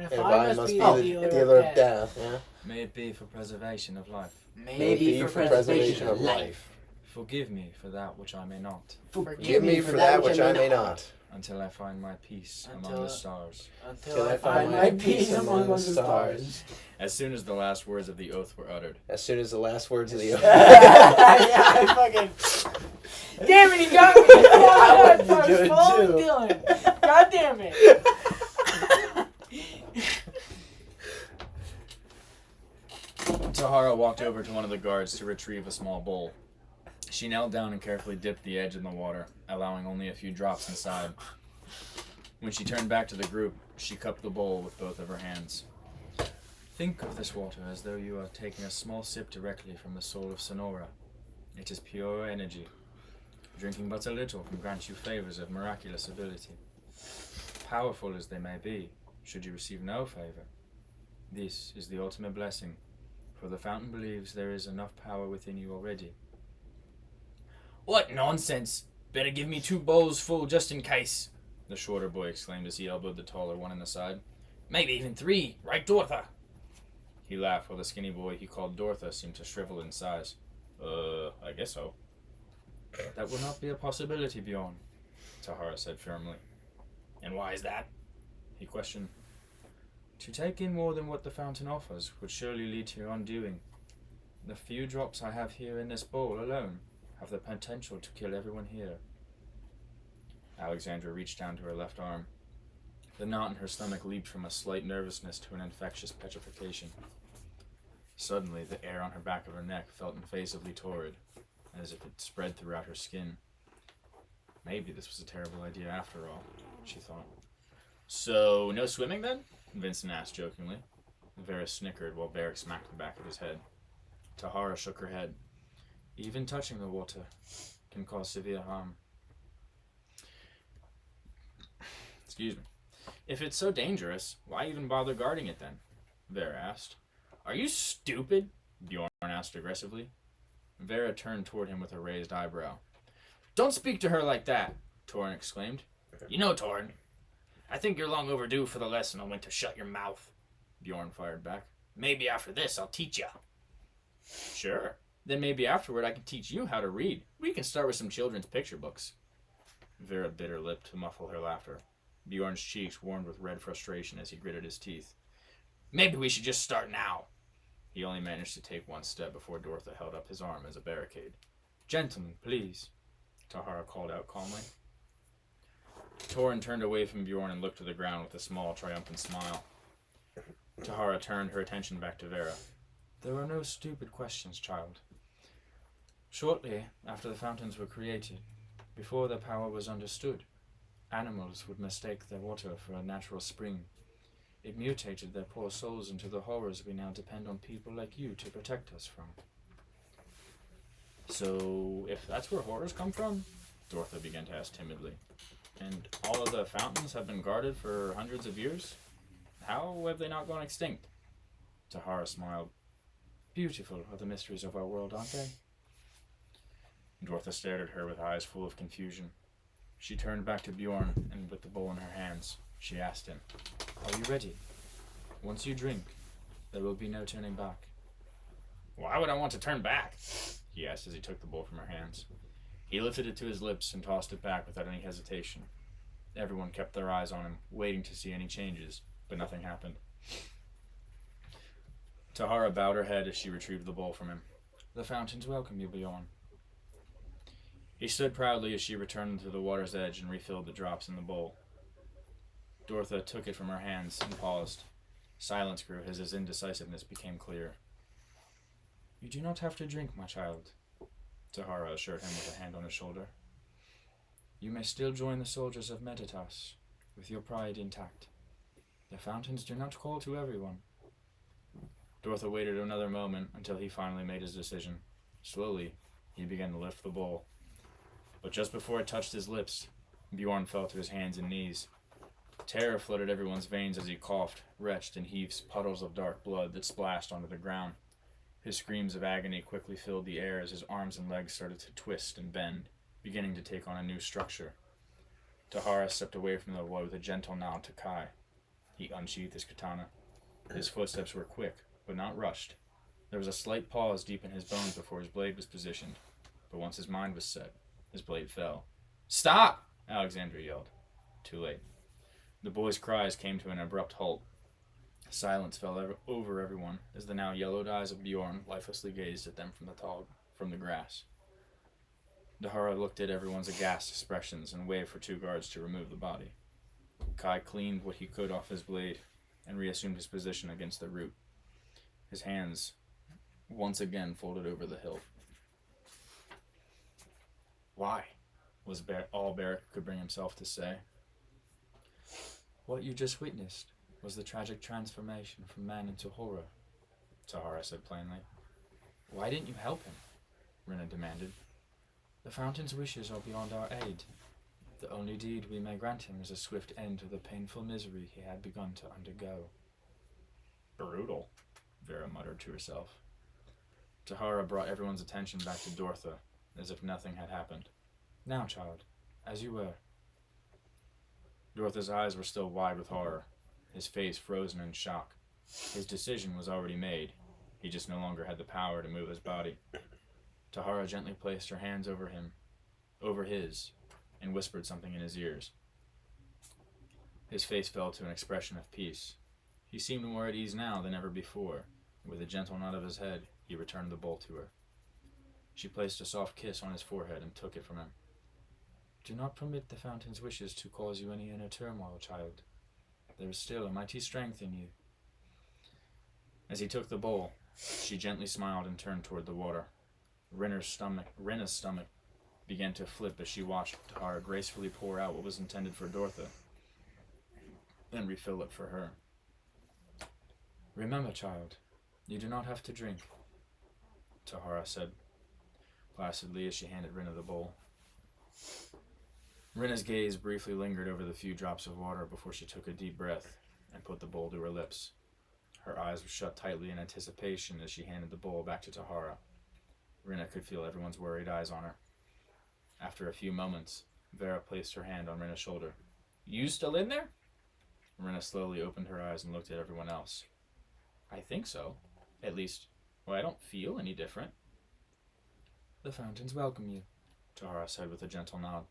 if If I must be the dealer of death, yeah. may it be for preservation of life. Maybe for preservation of life. Forgive me for that which I may not, Forgive me for that which I may not. until I find my peace among Until- the stars. Until I find my peace among the stars. As soon as the last words of the oath were uttered, As soon as the last words of the Yeah, I fucking. Damn it, he got me! I wanted to I do was it following too. Dylan. God damn it! Tahara walked over to one of the guards to retrieve a small bowl. She knelt down and carefully dipped the edge in the water, allowing only a few drops inside. When she turned back to the group, she cupped the bowl with both of her hands. Think of this water as though you are taking a small sip directly from the soul of Sonora. It is pure energy. Drinking but a little can grant you favors of miraculous ability. Powerful as they may be, should you receive no favor, this is the ultimate blessing for the fountain believes there is enough power within you already. What nonsense! Better give me 2 bowls full just in case, The shorter boy exclaimed as he elbowed the taller one in the side. maybe even 3, right, Dortha? He laughed while the skinny boy he called Dortha seemed to shrivel in size. I guess so. That will not be a possibility, Bjorn, Tahara said firmly. and why is that? He questioned. To take in more than what the fountain offers would surely lead to your undoing. The few drops I have here in this bowl alone have the potential to kill everyone here. Alexandra reached down to her left arm. The knot in her stomach leaped from a slight nervousness to an infectious petrification. Suddenly, the air on her back of her neck felt invasively torrid, as if it spread throughout her skin. Maybe this was a terrible idea after all, she thought. So, no swimming then? Vincent asked jokingly. Vera snickered while Barrick smacked the back of his head. Tahara shook her head. Even touching the water can cause severe harm. Excuse me. If it's so dangerous, why even bother guarding it then? Vera asked. Are you stupid? Bjorn asked aggressively. Vera turned toward him with a raised eyebrow. Don't speak to her like that, Torin exclaimed. You know, Torin, I think you're long overdue for the lesson on when to shut your mouth. Bjorn fired back. Maybe after this I'll teach ya. Sure. Then maybe afterward I can teach you how to read. We can start with some children's picture books. Vera bit her lip to muffle her laughter. Bjorn's cheeks warmed with red frustration as he gritted his teeth. Maybe we should just start now. He only managed to take one step before Dortha held up his arm as a barricade. Gentlemen, please, Tahara called out calmly. Torin turned away from Bjorn and looked to the ground with a small, triumphant smile. Tahara turned her attention back to Vera. There are no stupid questions, child. Shortly after the fountains were created, before their power was understood, animals would mistake their water for a natural spring. It mutated their poor souls into the horrors we now depend on people like you to protect us from. So, if that's where horrors come from? Dortha began to ask timidly. And all of the fountains have been guarded for hundreds of years? How have they not gone extinct? Tahara smiled. Beautiful are the mysteries of our world, aren't they? Dortha stared at her with eyes full of confusion. She turned back to Bjorn, and with the bowl in her hands, she asked him, Are you ready? Once you drink, there will be no turning back. Why would I want to turn back? He asked as he took the bowl from her hands. He lifted it to his lips and tossed it back without any hesitation. Everyone kept their eyes on him, waiting to see any changes, but nothing happened. Tahara bowed her head as she retrieved the bowl from him. The fountains welcome you, Bjorn. He stood proudly as she returned to the water's edge and refilled the drops in the bowl. Dortha took it from her hands and paused. Silence grew as his indecisiveness became clear. You do not have to drink, my child, Tahara assured him with a hand on his shoulder. You may still join the soldiers of Meditas, with your pride intact. The fountains do not call to everyone. Dortha waited another moment until he finally made his decision. Slowly, he began to lift the bowl. But just before it touched his lips, Bjorn fell to his hands and knees. Terror flooded everyone's veins as he coughed, retched, and heaved puddles of dark blood that splashed onto the ground. His screams of agony quickly filled the air as his arms and legs started to twist and bend, beginning to take on a new structure. Tahara stepped away from the boy with a gentle nod to Kai. He unsheathed his katana. His footsteps were quick, but not rushed. There was a slight pause deep in his bones before his blade was positioned, but once his mind was set, his blade fell. "Stop!" Alexandra yelled. Too late. The boy's cries came to an abrupt halt. Silence fell over everyone as the now yellowed eyes of Bjorn lifelessly gazed at them from the grass. Tahara looked at everyone's aghast expressions and waved for 2 guards to remove the body. Kai cleaned what he could off his blade and reassumed his position against the root. His hands once again folded over the hilt. "Why?" was all Barrick could bring himself to say. What you just witnessed was the tragic transformation from man into horror, Tahara said plainly. Why didn't you help him? Rena demanded. The fountain's wishes are beyond our aid. The only deed we may grant him is a swift end to the painful misery he had begun to undergo. Brutal, Vera muttered to herself. Tahara brought everyone's attention back to Dortha, as if nothing had happened. Now, child, as you were. Dortha's eyes were still wide with horror, his face frozen in shock. His decision was already made. He just no longer had the power to move his body. Tahara gently placed her hands over his, and whispered something in his ears. His face fell to an expression of peace. He seemed more at ease now than ever before. With a gentle nod of his head, he returned the bowl to her. She placed a soft kiss on his forehead and took it from him. Do not permit the fountain's wishes to cause you any inner turmoil, child. There is still a mighty strength in you. As he took the bowl, she gently smiled and turned toward the water. Rinna's stomach began to flip as she watched Tahara gracefully pour out what was intended for Dortha, then refill it for her. Remember, child, you do not have to drink, Tahara said placidly as she handed Rinna the bowl. Rinna's gaze briefly lingered over the few drops of water before she took a deep breath and put the bowl to her lips. Her eyes were shut tightly in anticipation as she handed the bowl back to Tahara. Rinna could feel everyone's worried eyes on her. After a few moments, Vera placed her hand on Rinna's shoulder. You still in there? Rinna slowly opened her eyes and looked at everyone else. I think so. At least, I don't feel any different. The fountains welcome you, Tahara said with a gentle nod.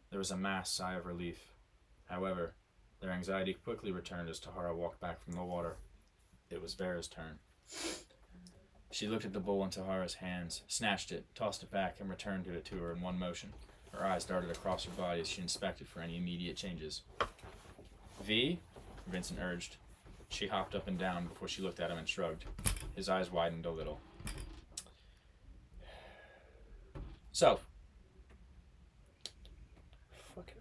There was a mass sigh of relief. However, their anxiety quickly returned as Tahara walked back from the water. It was Vera's turn. She looked at the bowl in Tahara's hands, snatched it, tossed it back, and returned it to her in one motion. Her eyes darted across her body as she inspected for any immediate changes. V? Vincent urged. She hopped up and down before she looked at him and shrugged. His eyes widened a little. So. Fucking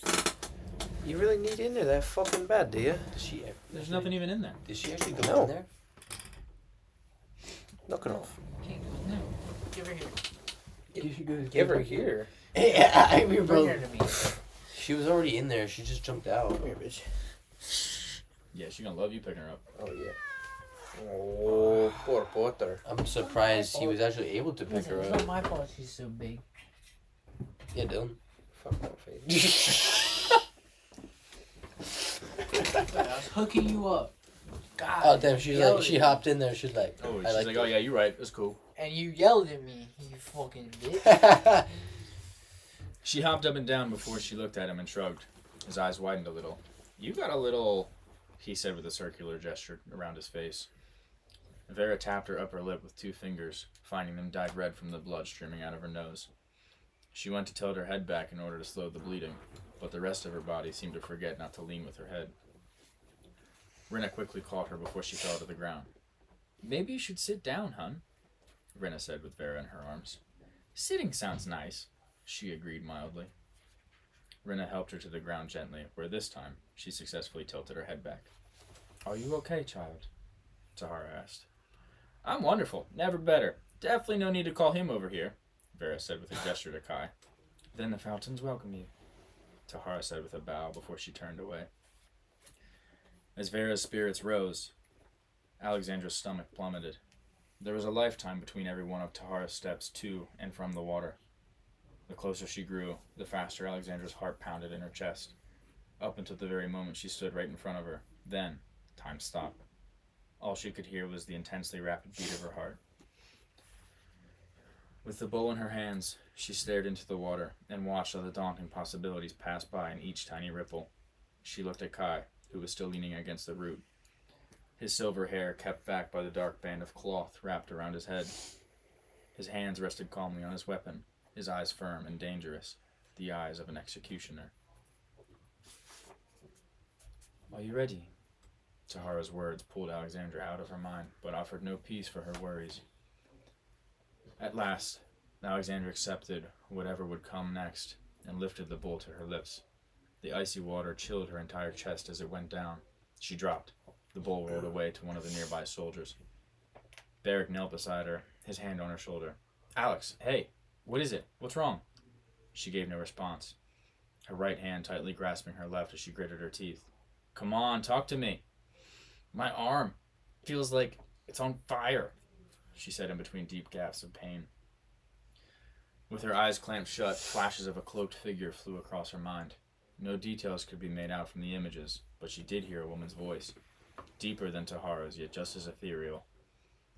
A. You really need in there that fucking bad, do you? There's nothing even in there. Did she actually go No. in there? Knock it off. Can't go in there. Give her here. Give her here. Yeah, I mean, Bring her bro. to me. She was already in there. She just jumped out. Come here, bitch. Yeah, she's gonna love you picking her up. Oh, yeah. Oh, poor Potter. I'm surprised he was actually able to pick Listen, her it's up. not my fault she's so big. Yeah, Dylan. Fuck that face. I was hooking you up. God. Oh damn! She yelled she at hopped in there. She's like, Oh, I she's like like, oh yeah, you're right. It's cool. me. And you yelled at me, you fucking bitch. yeah. She hopped up and down before she looked at him and shrugged. His eyes widened a little. You got a little, he said with a circular gesture around his face. Vera tapped her upper lip with 2 fingers, finding them dyed red from the blood streaming out of her nose. She went to tilt her head back in order to slow the bleeding, but the rest of her body seemed to forget not to lean with her head. Rinna quickly caught her before she fell to the ground. Maybe you should sit down, hun, Rinna said with Vera in her arms. Sitting sounds nice, she agreed mildly. Rinna helped her to the ground gently, where this time she successfully tilted her head back. Are you okay, child? Tahara asked. I'm wonderful. Never better. Definitely no need to call him over here, Vera said with a gesture to Kai. Then the fountains welcome you, Tahara said with a bow before she turned away. As Vera's spirits rose, Alexandra's stomach plummeted. There was a lifetime between every one of Tahara's steps to and from the water. The closer she grew, the faster Alexandra's heart pounded in her chest, up until the very moment she stood right in front of her. Then, time stopped. All she could hear was the intensely rapid beat of her heart. With the bowl in her hands, she stared into the water and watched all the daunting possibilities pass by in each tiny ripple. She looked at Kai, who was still leaning against the root, his silver hair kept back by the dark band of cloth wrapped around his head. His hands rested calmly on his weapon, his eyes firm and dangerous, the eyes of an executioner. Are you ready? Tahara's words pulled Alexandra out of her mind, but offered no peace for her worries. At last, Alexandra accepted whatever would come next and lifted the bowl to her lips. The icy water chilled her entire chest as it went down. She dropped. The bowl rolled away to one of the nearby soldiers. Barrick knelt beside her, his hand on her shoulder. Alex, hey, what is it? What's wrong? She gave no response, her right hand tightly grasping her left as she gritted her teeth. Come on, talk to me. My arm feels like It's on fire, she said in between deep gasps of pain. With her eyes clamped shut, flashes of a cloaked figure flew across her mind. No details could be made out from the images, but she did hear a woman's voice, deeper than Tahara's, yet just as ethereal.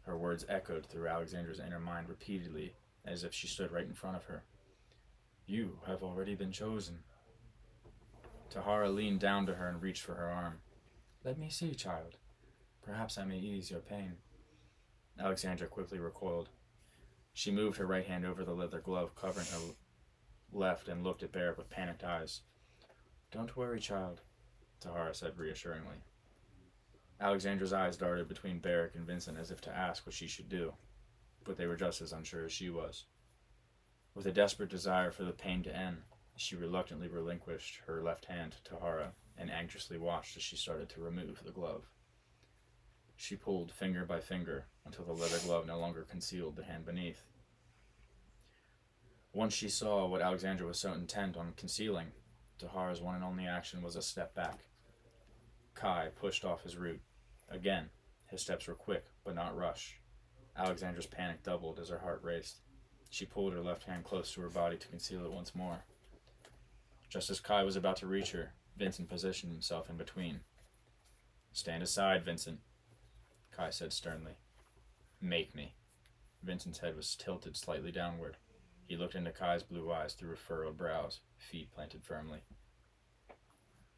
Her words echoed through Alexandra's inner mind repeatedly, as if she stood right in front of her. You have already been chosen. Tahara leaned down to her and reached for her arm. Let me see, child. Perhaps I may ease your pain. Alexandra quickly recoiled. She moved her right hand over the leather glove covering her left and looked at Barrick with panicked eyes. Don't worry, child, Tahara said reassuringly. Alexandra's eyes darted between Barrick and Vincent as if to ask what she should do, but they were just as unsure as she was. With a desperate desire for the pain to end, she reluctantly relinquished her left hand to Tahara and anxiously watched as she started to remove the glove. She pulled finger by finger until the leather glove no longer concealed the hand beneath. Once she saw what Alexandra was so intent on concealing, Tahara's one and only action was a step back. Kai pushed off his route. Again, his steps were quick, but not rushed. Alexandra's panic doubled as her heart raced. She pulled her left hand close to her body to conceal it once more. Just as Kai was about to reach her, Vincent positioned himself in between. Stand aside, Vincent, Kai said sternly. Make me. Vincent's head was tilted slightly downward. He looked into Kai's blue eyes through furrowed brows, feet planted firmly.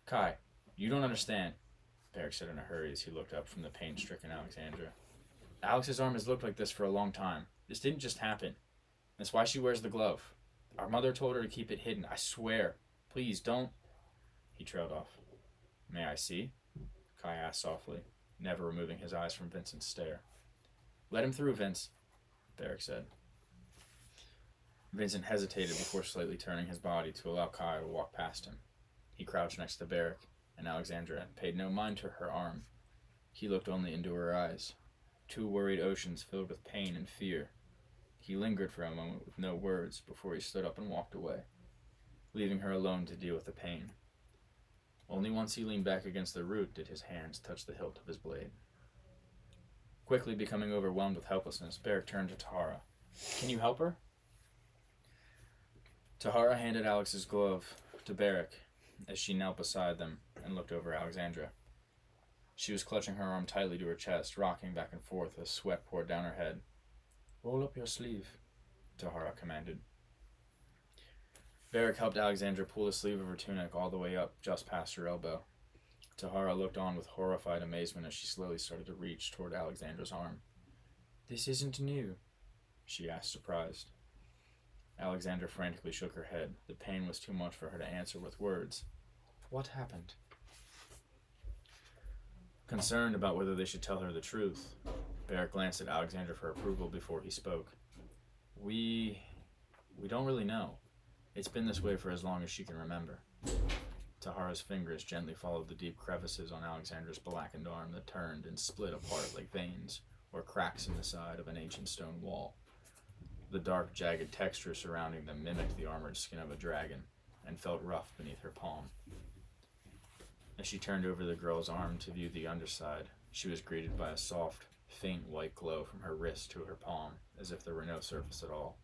Kai, you don't understand, Barrick said in a hurry as he looked up from the pain-stricken Alexandra. Alex's arm has looked like this for a long time. This didn't just happen. That's why she wears the glove. Our mother told her to keep it hidden. I swear. Please, don't. He trailed off. May I see? Kai asked softly, never removing his eyes from Vincent's stare. Let him through, Vince, Barrick said. Vincent hesitated before slightly turning his body to allow Kai to walk past him. He crouched next to Barrick, and Alexandra paid no mind to her arm. He looked only into her eyes, two worried oceans filled with pain and fear. He lingered for a moment with no words before he stood up and walked away, leaving her alone to deal with the pain. Only once he leaned back against the root did his hands touch the hilt of his blade. Quickly becoming overwhelmed with helplessness, Barrick turned to Tahara. Can you help her? Tahara handed Alex's glove to Barrick as she knelt beside them and looked over Alexandra. She was clutching her arm tightly to her chest, rocking back and forth as sweat poured down her head. Roll up your sleeve, Tahara commanded. Barrick helped Alexandra pull the sleeve of her tunic all the way up, just past her elbow. Tahara looked on with horrified amazement as she slowly started to reach toward Alexandra's arm. This isn't new, she asked, surprised. Alexandra frantically shook her head. The pain was too much for her to answer with words. What happened? Concerned about whether they should tell her the truth, Barrick glanced at Alexandra for approval before he spoke. We don't really know. It's been this way for as long as she can remember. Tahara's fingers gently followed the deep crevices on Alexandra's blackened arm that turned and split apart like veins or cracks in the side of an ancient stone wall. The dark, jagged texture surrounding them mimicked the armored skin of a dragon and felt rough beneath her palm. As she turned over the girl's arm to view the underside, she was greeted by a soft, faint white glow from her wrist to her palm, as if there were no surface at all,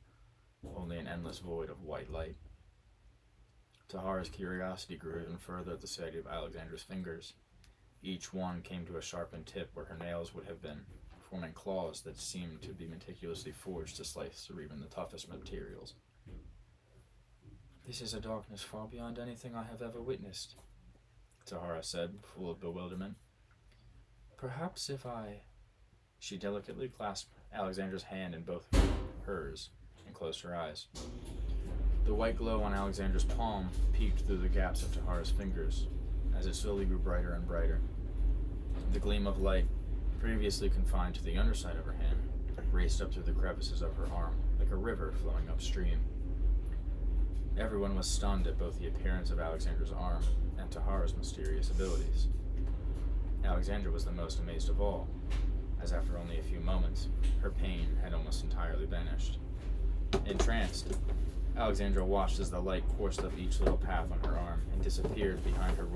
only an endless void of white light. Tahara's curiosity grew even further at the sight of Alexandra's fingers. Each one came to a sharpened tip where her nails would have been, forming claws that seemed to be meticulously forged to slice through even the toughest materials. This is a darkness far beyond anything I have ever witnessed, Tahara said, full of bewilderment. Perhaps if I... She delicately clasped Alexandra's hand in both hers and closed her eyes. The white glow on Alexandra's palm peeked through the gaps of Tahara's fingers as it slowly grew brighter and brighter. The gleam of light, previously confined to the underside of her hand, raced up through the crevices of her arm like a river flowing upstream. Everyone was stunned at both the appearance of Alexandra's arm and Tahara's mysterious abilities. Alexandra was the most amazed of all, as after only a few moments, her pain had almost entirely vanished. Entranced, Alexandra watched as the light coursed up each little path on her arm and disappeared behind her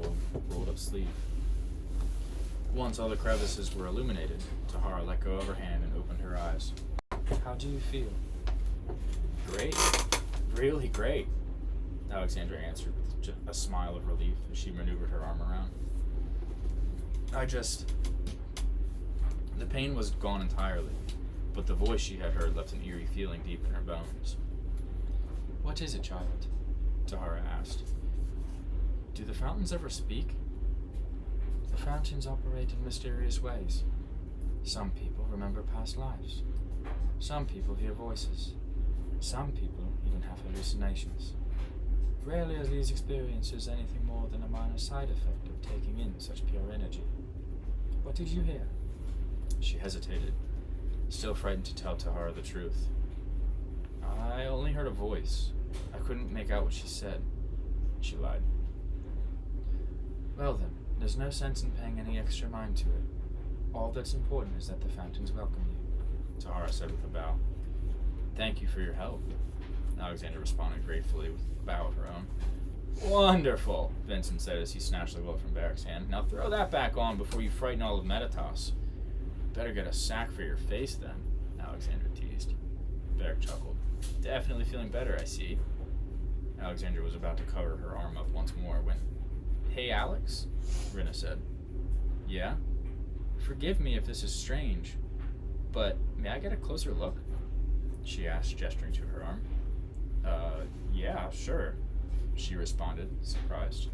rolled-up sleeve. Once all the crevices were illuminated, Tahara let go of her hand and opened her eyes. How do you feel? Great. Really great, Alexandra answered with a smile of relief as she maneuvered her arm around. The pain was gone entirely, but the voice she had heard left an eerie feeling deep in her bones. What is it, child? Tahara asked. Do the fountains ever speak? The fountains operate in mysterious ways. Some people remember past lives. Some people hear voices. Some people even have hallucinations. Rarely are these experiences anything more than a minor side effect of taking in such pure energy. What did you hear? She hesitated, still frightened to tell Tahara the truth. I only heard a voice. I couldn't make out what she said. She lied. Well then, there's no sense in paying any extra mind to it. All that's important is that the fountains welcome you, Tahara said with a bow. Thank you for your help, Alexandra responded gratefully with a bow of her own. Wonderful, Vincent said as he snatched the glove from Barrick's hand. Now throw that back on before you frighten all of Meditas. Better get a sack for your face then, Alexandra teased. Barrick chuckled. Definitely feeling better, I see. Alexandra was about to cover her arm up once more when, Hey, Alex, Rinna said. Yeah? Forgive me if this is strange, but may I get a closer look? She asked, gesturing to her arm. Yeah, sure, she responded, surprised.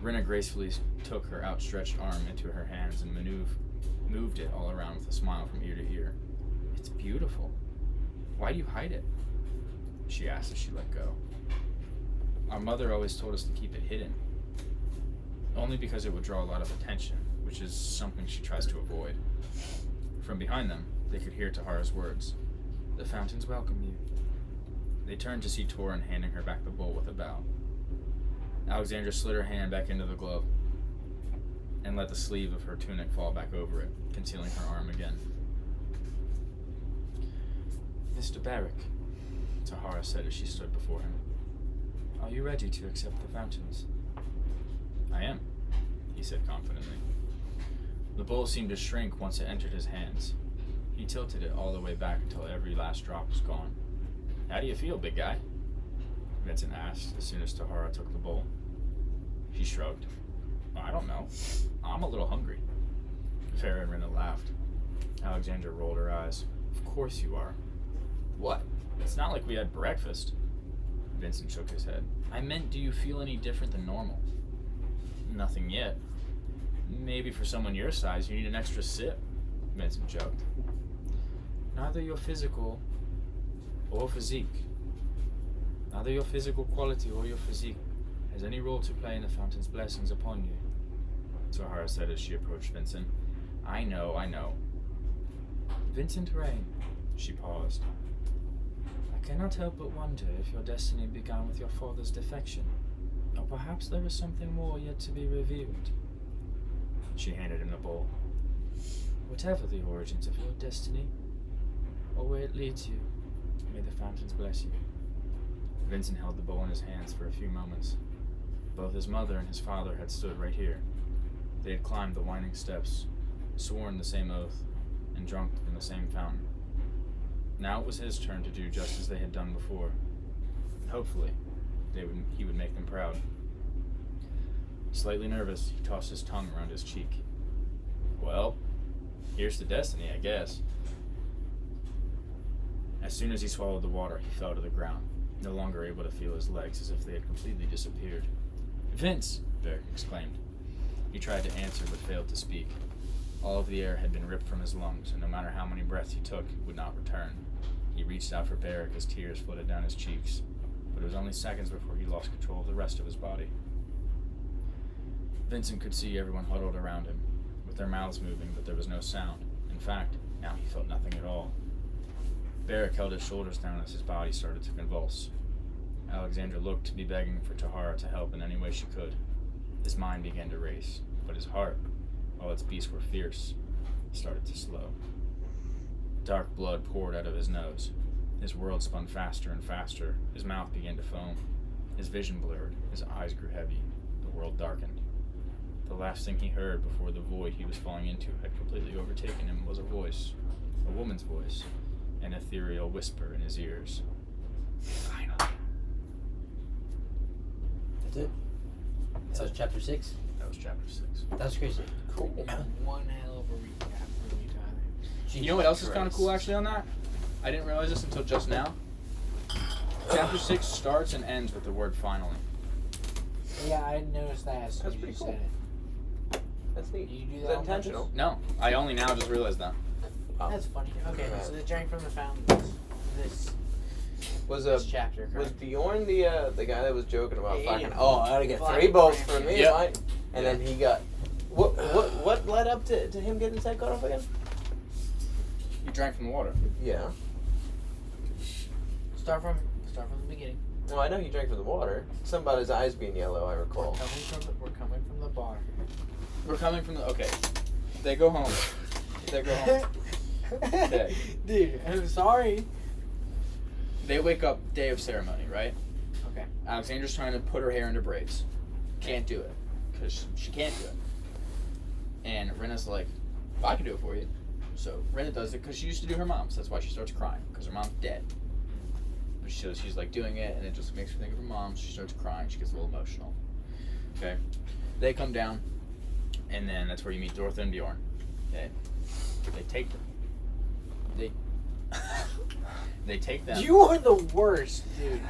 Rinna gracefully took her outstretched arm into her hands and moved it all around with a smile from ear to ear. It's beautiful. Why do you hide it? She asked as she let go. Our mother always told us to keep it hidden. Only because it would draw a lot of attention, which is something she tries to avoid. From behind them, they could hear Tahara's words. The fountains welcome you. They turned to see Torin handing her back the bowl with a bow. Alexandra slid her hand back into the glove and let the sleeve of her tunic fall back over it, concealing her arm again. Mr. Barrick, Tahara said as she stood before him. Are you ready to accept the fountains? I am, he said confidently. The bowl seemed to shrink once it entered his hands. He tilted it all the way back until every last drop was gone. How do you feel, big guy? Vincent asked as soon as Tahara took the bowl. She shrugged. I don't know. I'm a little hungry. Farah and Rinna laughed. Alexandra rolled her eyes. Of course you are. What? It's not like we had breakfast. Vincent shook his head. I meant, do you feel any different than normal? Nothing yet. Maybe for someone your size, you need an extra sip, Vincent joked. Neither your physical quality or your physique has any role to play in the fountain's blessings upon you, Tahara said as she approached Vincent. I know. Vincent Rain, she paused. I cannot help but wonder if your destiny began with your father's defection, or perhaps there is something more yet to be revealed. She handed him the bowl. Whatever the origins of your destiny, or where it leads you, may the fountains bless you. Vincent held the bowl in his hands for a few moments. Both his mother and his father had stood right here. They had climbed the winding steps, sworn the same oath, and drunk in the same fountain. Now it was his turn to do just as they had done before. Hopefully, he would make them proud. Slightly nervous, he tossed his tongue around his cheek. Well, here's to destiny, I guess. As soon as he swallowed the water, he fell to the ground, no longer able to feel his legs as if they had completely disappeared. Vince! Barrick exclaimed. He tried to answer but failed to speak. All of the air had been ripped from his lungs, and no matter how many breaths he took, it would not return. He reached out for Barrick as tears flooded down his cheeks, but it was only seconds before he lost control of the rest of his body. Vincent could see everyone huddled around him, with their mouths moving, but there was no sound. In fact, now he felt nothing at all. Barrick held his shoulders down as his body started to convulse. Alexandra looked to be begging for Tahara to help in any way she could. His mind began to race, but his heart, while its beats were fierce, started to slow. Dark blood poured out of his nose. His world spun faster and faster. His mouth began to foam. His vision blurred. His eyes grew heavy. The world darkened. The last thing he heard before the void he was falling into had completely overtaken him was a voice, a woman's voice, an ethereal whisper in his ears. Finally. That's it. That was chapter 6. That was chapter 6. That was crazy. Cool. One hell of a recap for me, Tyler. You know what else is kind of cool actually on that? I didn't realize this until just now. Chapter 6 starts and ends with the word finally. Yeah, I noticed that. As soon That's as pretty you cool. said it. That's neat. You do Is that that on intentional? No, I only now just realized that. Oh. That's funny. Okay, Right. so they drank from the fountains. This Was this chapter, was correct? Bjorn the guy that was joking about Yeah, fucking? yeah. Oh, I gotta get Flying 3 bolts cramp. for me, Yep. right? And then he got what led up to him getting his head cut off again? You drank from the water. Yeah. Start from the beginning. Well, I know he drank from the water. Something about his eyes being yellow, I recall. We're coming from the bar. We're coming from the. Okay. They go home. They go home. Okay. Dude, I'm sorry. They wake up day of ceremony, right? Okay. Alexandra's trying to put her hair into braids. Can't do it. Because she can't do it. And Rena's like, I can do it for you. So Rena does it because she used to do her mom's. That's why she starts crying. Because her mom's dead. But she's like doing it and it just makes her think of her mom. She starts crying. She gets a little emotional. Okay. They come down. And then that's where you meet Dorothy and Bjorn. Okay. They take them. They take them. You are the worst, dude.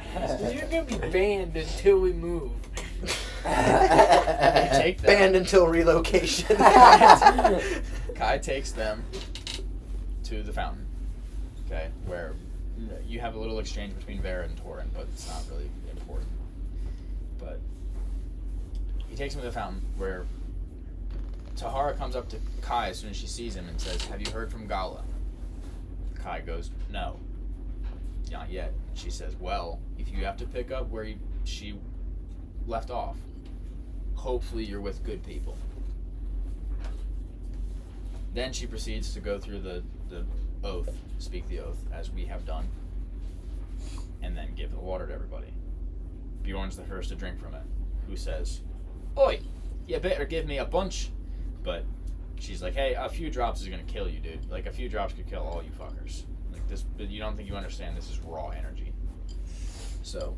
You're gonna be banned until we move. They take them. Banned until relocation. Kai takes them to the fountain. Okay, where you have a little exchange between Vera and Torin, but it's not really important. But he takes him to the fountain where Tahara comes up to Kai as soon as she sees him and says, "Have you heard from Gala?" Kai goes, "No, not yet." She says, "Well, if you have to pick up where she left off, hopefully you're with good people." Then she proceeds to go through the oath, speak the oath, as we have done, and then give the water to everybody. Bjorn's the first to drink from it, who says, "Oi, you better give me a bunch." But she's like, "Hey, a few drops is gonna kill you, dude. Like, a few drops could kill all you fuckers. Like, this, but you don't think you understand, this is raw energy." So,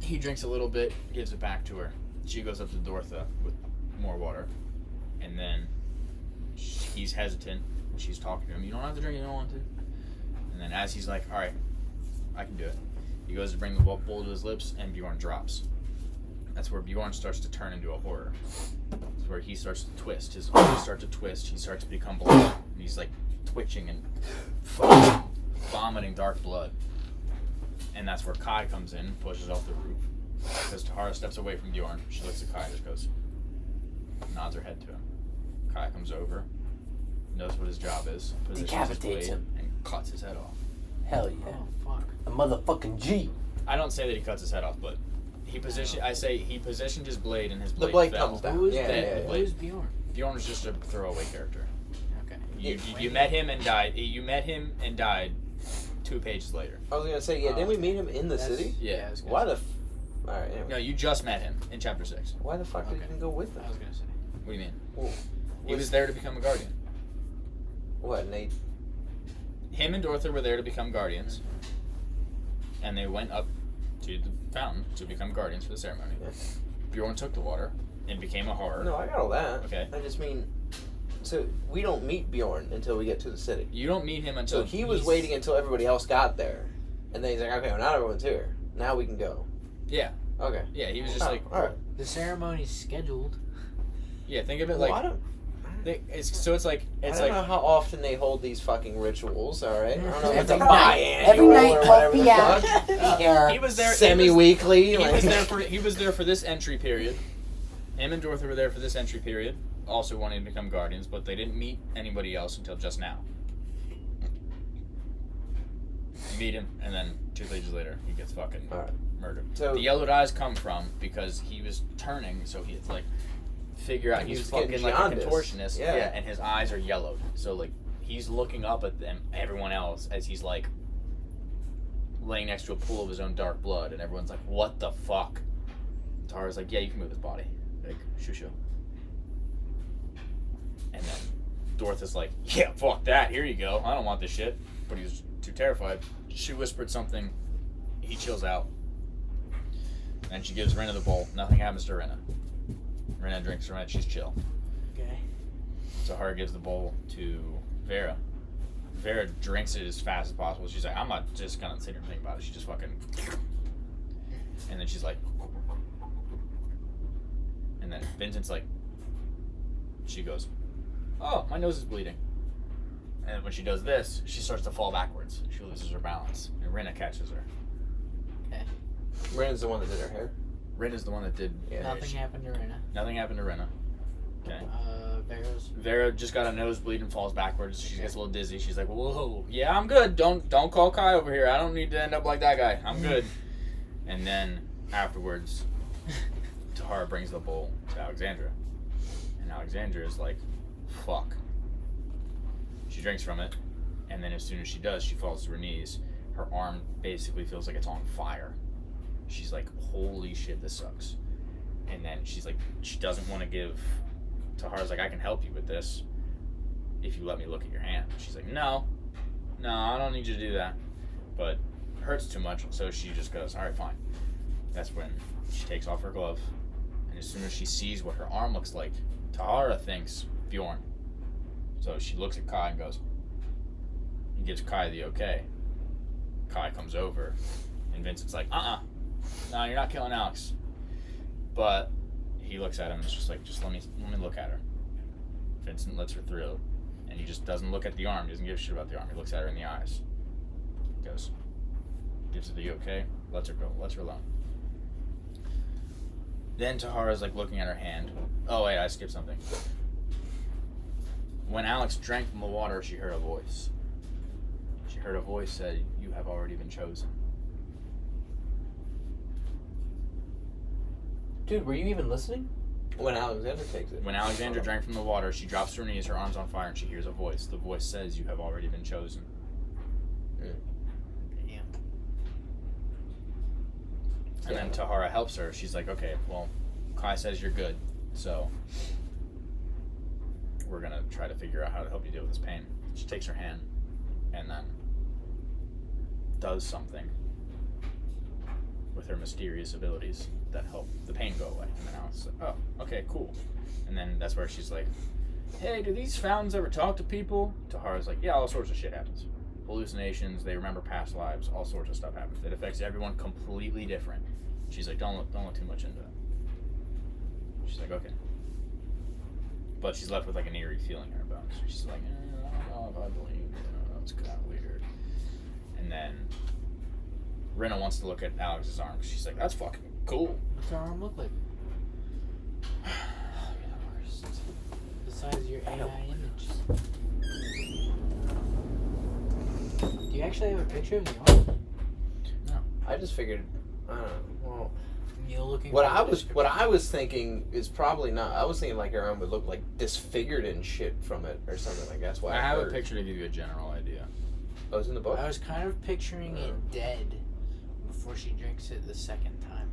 he drinks a little bit, gives it back to her. She goes up to Dortha with more water, and then he's hesitant, and she's talking to him. "You don't have to drink, you don't want to." And then as he's like, "Alright, I can do it," he goes to bring the bowl to his lips, and Bjorn drops. That's where Bjorn starts to turn into a horror. That's where he starts to twist. His arms start to twist. He starts to become blood. And he's like twitching and vomiting dark blood. And that's where Kai comes in and pushes off the roof. Because Tahara steps away from Bjorn. She looks at Kai and just goes, nods her head to him. Kai comes over, knows what his job is, positions his blade, Decapitates him. and cuts his head off. Hell yeah. Oh fuck. A motherfucking G. I don't say that he cuts his head off, but he positioned his blade and his The blade blade fell. comes down. Who is Yeah, that? yeah, yeah. Who is Bjorn? Bjorn was just a throwaway character. Okay. You met him and died. You met him and died 2 pages later. I was gonna say, yeah, didn't we meet him in the That's- city? Yeah. I was gonna Why say. the? Alright, anyway. No, you just met him in chapter 6. Why the fuck did Okay. he even go with them? I was gonna say. What do you mean? Well, He was there to become a guardian. What, Nate? Him and Dorothy were there to become guardians, and they went up to the fountain to become guardians for the ceremony. Yeah. Bjorn took the water and became a horror. No, I got all that. Okay. I just mean, so we don't meet Bjorn until we get to the city. You don't meet him until So he was he's- waiting until everybody else got there, and then he's like, okay, well now everyone's here. Now we can go. Yeah. Okay. Yeah, he was just like, all right. The ceremony's scheduled. yeah. Think of it Well, like I don't it's like I don't know like how often they hold these fucking rituals. All right. I don't know if it's a Every biannual every night, or whatever the 12 fuck. p.m. he was there. Semi-weekly. He like- was there for this entry period. Him and Dorothy were there for this entry period, also wanting to become guardians, but they didn't meet anybody else until just now. You meet him, and then 2 pages later, he gets fucking All right. murdered. So- The yellowed eyes come from because he was turning, so he's like, figure out He he's was fucking getting like jaundiced. a contortionist, Yeah. and his eyes are yellowed. So like he's looking up at them, everyone else, as he's like laying next to a pool of his own dark blood, and everyone's like, "What the fuck?" Tara's like, "Yeah, you can move his body." Like, shoo. And then Dorothy's like, yeah, fuck that. Here you go. I don't want this shit. But he's too terrified. She whispered something. He chills out. And she gives Rinna the bowl. Nothing happens to Rinna. Rinna drinks from it. She's chill. Okay. Tahara gives the bowl to Vera. Vera drinks it as fast as possible. She's like, I'm not just gonna sit here and think about it. She just fucking... And then she's like... And then Vincent's like... She goes, oh, my nose is bleeding. And when she does this, she starts to fall backwards. She loses her balance. And Rinna catches her. Okay. Rinna's the one that did her hair. Rinna's the one that did... Yeah. Nothing happened to Rinna. Nothing happened to Rinna. Okay. Vera's. Vera just got a nosebleed and falls backwards. She gets a little dizzy. She's like, whoa, yeah, I'm good. Don't call Kai over here. I don't need to end up like that guy. I'm good. And then afterwards, Tahara brings the bowl to Alexandra. And Alexandra is like, fuck. She drinks from it. And then as soon as she does, she falls to her knees. Her arm basically feels like it's on fire. She's like, holy shit, this sucks. And then she's like, she doesn't want to give... Tahara's like, I can help you with this if you let me look at your hand. She's like, no, I don't need you to do that. But it hurts too much, so she just goes, all right, fine. That's when she takes off her glove, and as soon as she sees what her arm looks like, Tahara thinks Bjorn. So she looks at Kai and goes, and gives Kai the okay. Kai comes over, and Vincent's like, no, you're not killing Alex. But he looks at him and is just like, just let me look at her. Vincent lets her through, and he just doesn't look at the arm. He doesn't give a shit about the arm. He looks at her in the eyes. Goes, gives her the okay, lets her go, lets her alone. Then Tahara's like looking at her hand. Oh wait, I skipped something. When Alex drank from the water, she heard a voice. She heard a voice say, you have already been chosen. Dude, were you even listening? When Alexander takes it. When Alexandra drank from the water, she drops to her knees, her arms on fire, and she hears a voice. The voice says, you have already been chosen. Damn. And then Tahara helps her. She's like, okay, well, Kai says you're good, so we're going to try to figure out how to help you deal with this pain. She takes her hand and then does something with her mysterious abilities that help the pain go away. And then I was like, oh, okay, cool. And then that's where she's like, hey, do these fountains ever talk to people? Tahara's like, yeah, all sorts of shit happens. Hallucinations, they remember past lives, all sorts of stuff happens. It affects everyone completely different. She's like, don't look too much into it. She's like, okay. But she's left with like an eerie feeling in her bones. She's like, I don't know if I believe it. It's kind of weird. And then Rinna wants to look at Alex's arm. She's like, that's fucking cool. What's her arm look like? You're the worst. Besides your AI images. Do you actually have a picture of the arm? No. I just figured, I don't know. Well, You're looking what for I the was description. thinking is probably not. I was thinking like her arm would look like disfigured and shit from it or something like that's why I have a heard. picture to give you a general idea. Oh, it's in the book. I was kind of picturing it dead before she drinks it the second time.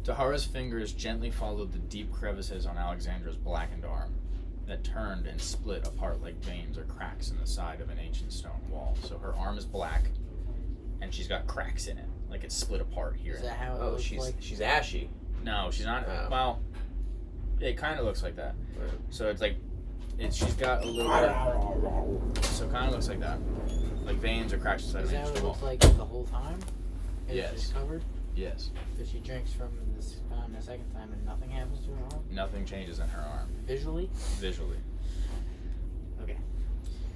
Tahara's fingers gently followed the deep crevices on Alexandra's blackened arm that turned and split apart like veins or cracks in the side of an ancient stone wall. So her arm is black, and she's got cracks in it, like it's split apart here. Is that how it Oh, looks like? she's ashy. No, she's not. Oh. Well, it kind of looks like that. Right. So it's like, she's got a little bit. So it kind of looks like that, like veins or cracks inside Is of an that what ancient it wall. looks like the whole time? Yes. It's just covered? Yes. But she drinks from this time the second time and nothing happens to her arm? Nothing changes in her arm Visually? visually. Okay.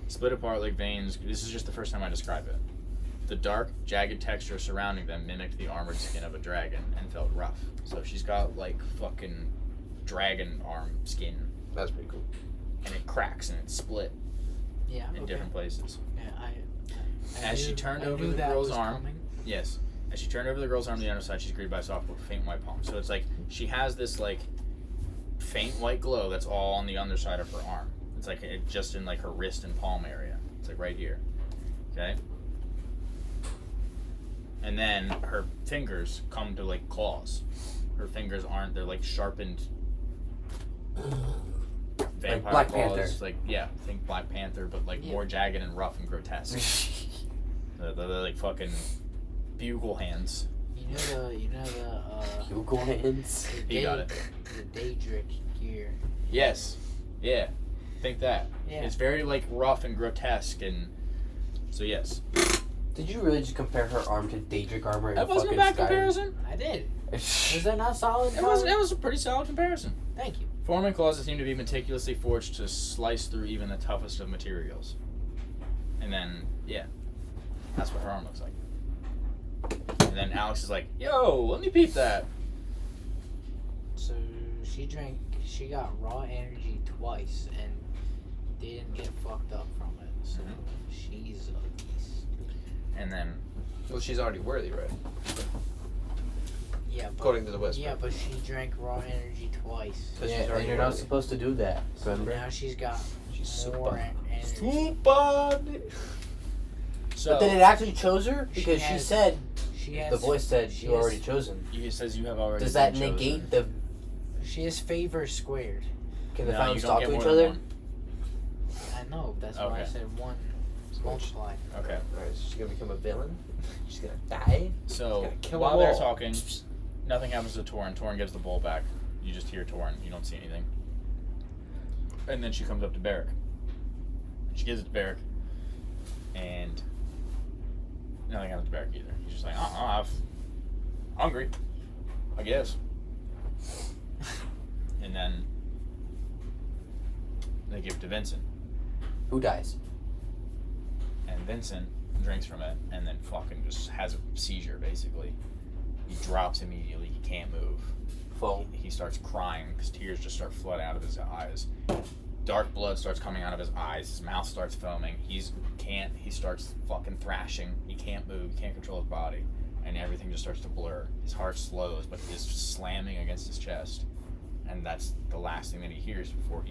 Split apart like veins. This is just the first time I describe it. The dark, jagged texture surrounding them mimicked the armored skin of a dragon and felt rough. So she's got like fucking dragon arm skin, That's pretty cool. and it cracks and it's split Yeah. in okay. different places. Yeah, I As she knew- turned I over knew the that girl's was arm- coming. Yes. As she turned over the girl's arm to the other side, she's greeted by a soft, faint white palm. So it's like she has this like faint white glow that's all on the underside of her arm. It's like just in like her wrist and palm area. It's like right here. Okay. And then her fingers come to like claws. Her fingers aren't. They're like sharpened. Vampire Black claws. Panther. Like yeah, think Black Panther, but like more jagged and rough and grotesque. they're like fucking bugle hands. You know the Google hands. He got it. The Daedric gear. Yes. Yeah. Think that. Yeah. It's very like rough and grotesque and so yes. Did you really just compare her arm to Daedric armor? That wasn't a bad comparison. I did. Was that not solid? It was a pretty solid comparison. Thank you. Form and claws that seem to be meticulously forged to slice through even the toughest of materials. And then, yeah, that's what her arm looks like. And then Alex is like, yo, let me peep that. So she got raw energy twice and didn't get fucked up from it. So she's a beast. And then, Well, she's already worthy, right? Yeah, but, According to the whisper. yeah, but she drank raw energy twice. So she's Yeah, already and you're not worthy. supposed to do that. So Remember? now she's got She's more super. energy. so, But then it actually chose her She because she has- said She has the voice said she you has- already chosen. he says you have already Does that been chosen. negate the? She has favor squared. Can the No, fountains you don't talk get to more each than other? one. I know. That's why I Okay. said one multiply. Okay. Alright, so she's gonna become a villain? She's gonna die? So, Gotta kill while them they're all. talking, nothing happens to Torrin. Torrin gives the bowl back. You just hear Torrin. You don't see anything. And then she comes up to Barrick. She gives it to Barrick. And nothing happens to Barrick either. He's just like, I'm hungry, I guess. And then they give it to Vincent. Who dies? And Vincent drinks from it and then fucking just has a seizure, basically. He drops immediately. He can't move. Foam. He starts crying because tears just start flooding out of his eyes. Dark blood starts coming out of his eyes. His mouth starts foaming. He starts fucking thrashing. He can't move. He can't control his body. And everything just starts to blur. His heart slows, but it is slamming against his chest. And that's the last thing that he hears before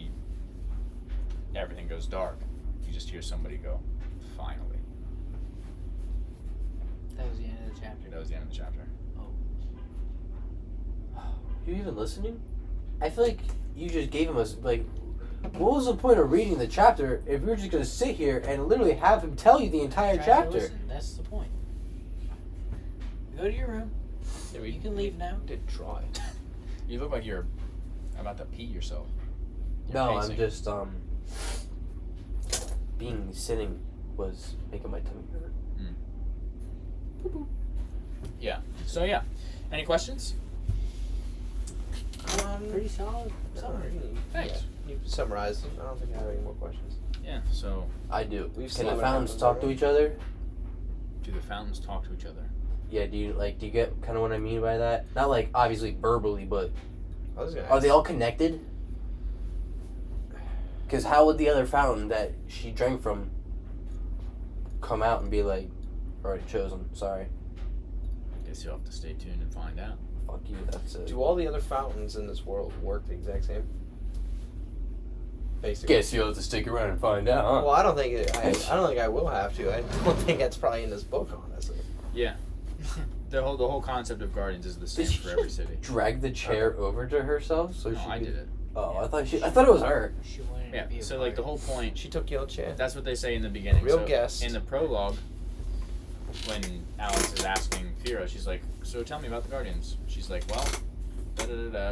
everything goes dark. You just hear somebody go, finally. That was the end of the chapter. That was the end of the chapter. You even listening? I feel like you just gave him a like. What was the point of reading the chapter if you're just gonna sit here and literally have him tell you the entire Try to chapter? listen. That's the point. Go to your room. Yeah, You can leave now. did try. You look like you're about to pee yourself. You're No, pacing. I'm just being sitting was making my tummy hurt. Yeah. So yeah. Any questions? Pretty solid summary. Thanks. Yeah, you summarized them. I don't think I have any more questions. Yeah. So I do. We've Can seen the what fountains happens talk to already. each other? do the fountains talk to each other? Yeah. Do you get kind of what I mean by that? Not like obviously verbally, but I was gonna are they ask- all connected? Because how would the other fountain that she drank from come out and be like, already chosen? Sorry. Guess you'll have to stay tuned and find out. Fuck you. That's it. Do all the other fountains in this world work the exact same? Basically. Guess you'll have to stick around and find out, huh? Well, I don't think I don't think I will have to. I don't think that's probably in this book, honestly. Yeah. The whole concept of guardians is the same Did she for every city. drag the chair over to herself so No, she I could- did it. Oh, I thought it was her. She wanted Yeah. to be a So like the part. whole point. She took your chair. That's what they say in the beginning. Real so guest. In the prologue, when Alex is asking Fira, she's like, "So tell me about the guardians." She's like, "Well,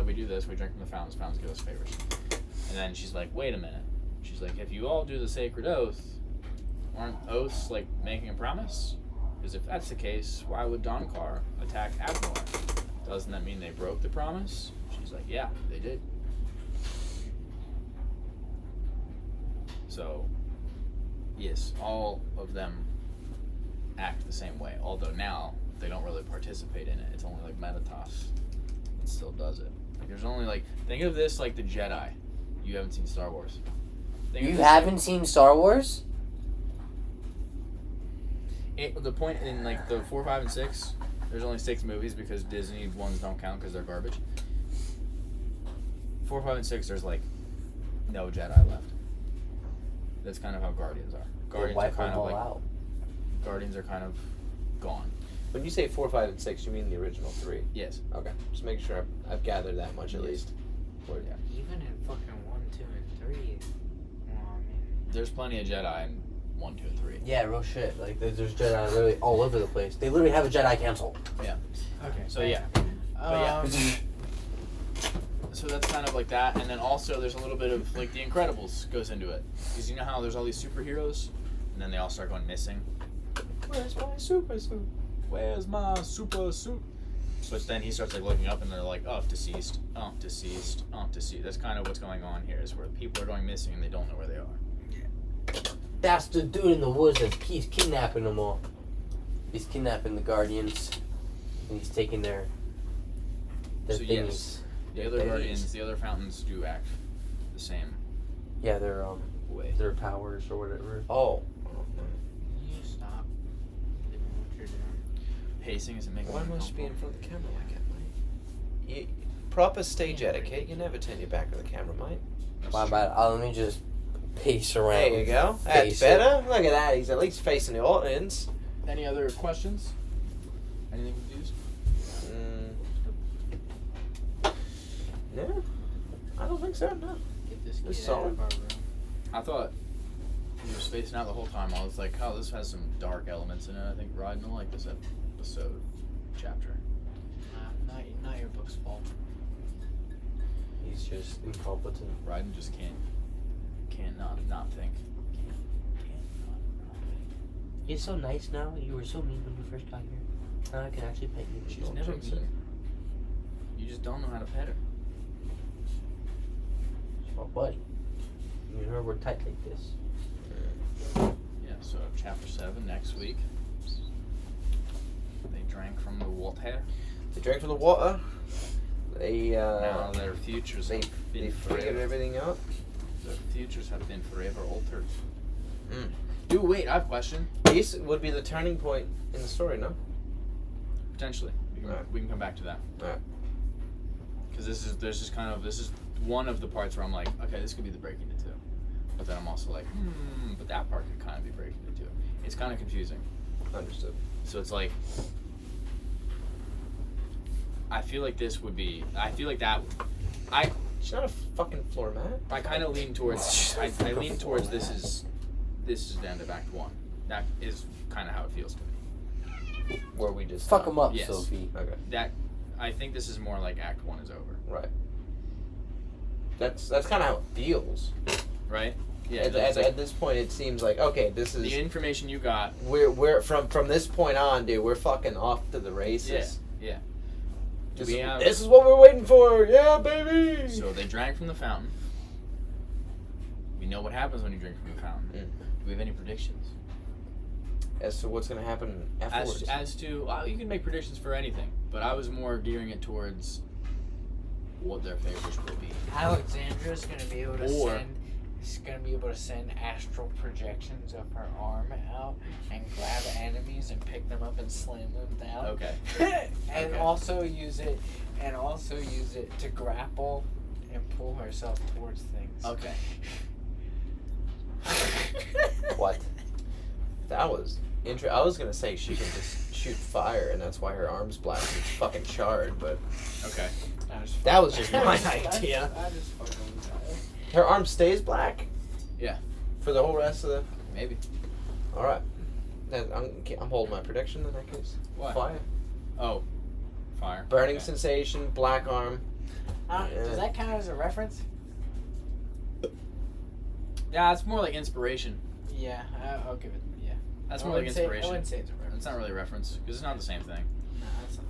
we do this. We drink from the fountains. Fountains give us favors." And then she's like, "Wait a minute." She's like, "If you all do the sacred oath, aren't oaths like making a promise? Because if that's the case, why would Donkar attack Abnor? Doesn't that mean they broke the promise?" She's like, "Yeah, they did." So, yes, all of them act the same way. Although now they don't really participate in it. It's only like Meditas that still does it. Like there's only like think of this like the Jedi. You haven't seen Star Wars. Think of You this haven't seen Star Wars? the point in like the 4, 5, and 6. There's only 6 movies because Disney ones don't count because they're garbage. 4, 5, and 6. There's like no Jedi left. That's kind of how Guardians are. They Guardians are wipe kind them of all like out. Guardians are kind of gone. When you say 4, 5, and 6, you mean the original 3? Yes. Okay. Just making sure I've gathered that much at Yes. least. Or, yeah. Even in fucking 1, 2, and 3. Well, I mean, There's plenty of Jedi in 1, 2, and 3. Yeah, real shit. Like there's Jedi literally all over the place. They literally have a Jedi council. okay. So yeah. So that's kind of like that, and then also there's a little bit of like The Incredibles goes into it, because you know how there's all these superheroes, and then they all start going missing. Where's my super suit? Where's my super suit? But then he starts like looking up, and they're like, oh, deceased, oh, deceased, oh, deceased. That's kind of what's going on here, is where people are going missing and they don't know where they are. That's the dude in the woods he's kidnapping them all. He's kidnapping the Guardians, and he's taking their So, thingies. yes. The other Their Guardians, babies. the other fountains do act the same Yeah, their way. their powers or whatever. Oh. You stop doing what you're doing. Pacing isn't making Why me must you be in uncomfortable. front of the camera like that, mate? Proper stage etiquette. You never turn your back to the camera, mate. That's My true. bad. Let me just pace around. There you go. That's Face it. better. Look at that. He's at least facing the audience. Any other questions? Anything confused? No, I don't think so. No. Get this It's kid out solid. of our room. I thought we were spacing out the whole time. I was like, oh, this has some dark elements in it. I think Ryan will like this episode chapter. Not your book's fault. He's just incompetent. Ryan just can't not think. Can't not think. You're so nice now. You were so mean when you first got here. Now I can actually pet you. She's Don't never jinx mean. it. You just don't know how to pet her. She's my buddy. You and her were tight like this. Yeah, so chapter 7 next week. They drank from the water. They drank from the water. They Now their futures they have been they figured forever. everything out. Their futures have been forever altered. Mm. Dude, wait, I have a question. This would be the turning point in the story, no? Potentially. Alright. We can come back to that. Alright. Because this is one of the parts where I'm like, okay, this could be the breaking into two. But then I'm also like, but that part could kind of be breaking into two. It's kind of confusing. Understood. So it's like, I feel like this would be, I feel like that, She's not a fucking floor mat. I kind of lean towards, I lean towards this is the end of Act 1. That is kind of how it feels to me. Where we just Fuck him up, Yes. Sophie. Okay. That, I think this is more like Act 1 is over. Right. That's kind of how it feels. Right? Yeah. At this point, it seems like okay, this is the information you got. we're from this point on, dude. We're fucking off to the races. Yeah. This, We have- this is what we're waiting for. Yeah, baby. So they drank from the fountain. We know what happens when you drink from the fountain. Mm. Do we have any predictions? As to what's gonna happen afterwards. As to, well, you can make predictions for anything, but I was more gearing it towards what their favorites will be. Alexandra's gonna be able to Or- send. She's gonna be able to send astral projections of her arm out and grab enemies and pick them up and slam them down. Okay. and Okay. also use it to grapple and pull herself towards things. Okay. What? That was interesting. I was gonna say she can just shoot fire, and that's why her arm's black. And it's fucking charred, but Okay. that was just my idea. I just fucking Her arm stays black. Yeah. For the whole rest of the. Maybe. All right. Then I'm holding my prediction in that case. What? Fire. Oh. Fire. Burning Okay. sensation, black arm. Does that count as a reference? Yeah, it's more like inspiration. Yeah, I'll give it. Yeah. That's I more like wouldn't say- inspiration. I wouldn't say it's a reference. It's not really a reference because it's not the same thing. No, that's not.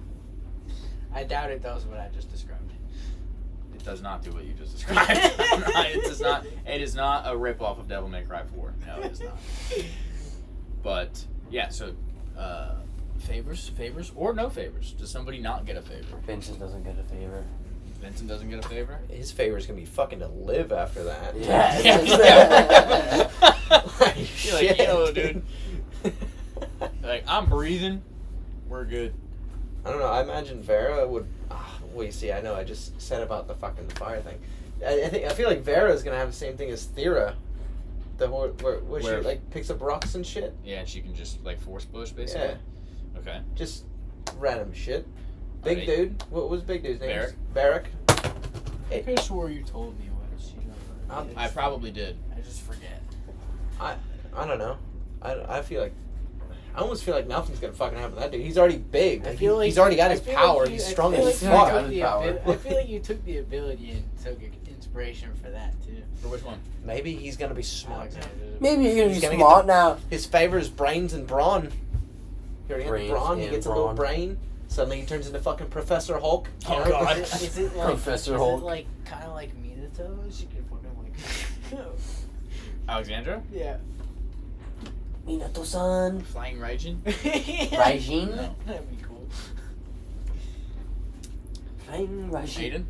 I doubt it does what I just described. It does not do what you just described. It does not. It is not a rip off of Devil May Cry 4. No, it is not. But yeah, so favors or no favors? Does somebody not get a favor? Vincent doesn't get a favor. Vincent doesn't get a favor. His favor's gonna be fucking to live after that. Yeah. You're like, yo, dude. Like, I'm breathing. We're good. I don't know. I imagine Vera would. Wait, see, I know. I just said about the fucking fire thing. I feel like Vera's gonna have the same thing as Thera. The where she Where- like picks up rocks and shit. Yeah, and she can just like force push basically. Yeah. Okay. Just random shit. Big Alright. dude. What was big dude's name? Barrack. Barrack. I could have swore you told me what she does. I probably did. I just forget. I don't know. I feel like. I almost feel like nothing's gonna fucking happen to that dude. He's already big. I Like, feel like he's already got I his feel power. like He's you- strong I feel as like you fuck. got took his the power. I feel like you took the ability and took inspiration for that too. For which one? Maybe he's gonna be smart. Alexander. Maybe you're gonna He's be gonna get smart now. His favor is brains and brawn. He already had the Brains brawn. He and gets a little brawn. brain. Suddenly he turns into fucking Professor Hulk. Oh, You know? God. Is it like Professor is Hulk. it like kind of like Meditas? She can fucking like. Alexandra? Yeah. Minato-san. Flying Raijin? Raijin? No. That'd be cool. Flying Raijin. Aiden?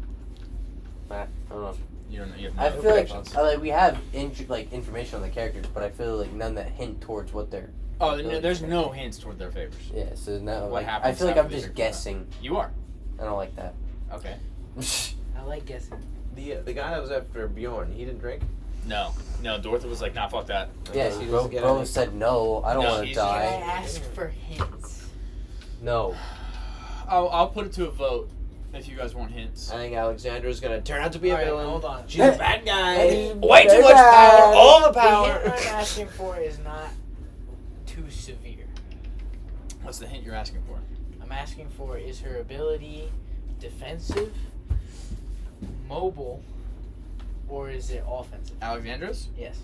I don't know. You don't know. You have I no feel like thoughts? we have information on the characters, but I feel like none that hint towards what they're. Oh, no, there's no hints toward their favors. Yeah, so now What like, I happens feel like after I'm they just figure it out? guessing. You are. I don't like that. Okay. I like guessing. The guy that was after Bjorn, he didn't drink. No. No, Dorothy was like, nah, fuck that. Yes, he bro, doesn't get bro any- said no. I don't No, want to he's- Can I die. ask for hints? No. I'll put it to a vote if you guys want hints. I think Alexandra's gonna turn out to be a Alright, villain. hold on. She's a bad guy. Hey, Way too very much bad. power. All the The hint power. I'm asking for is not too severe. What's the hint you're asking for? I'm asking for is her ability defensive, mobile, or is it offensive? Alexandra's? Yes.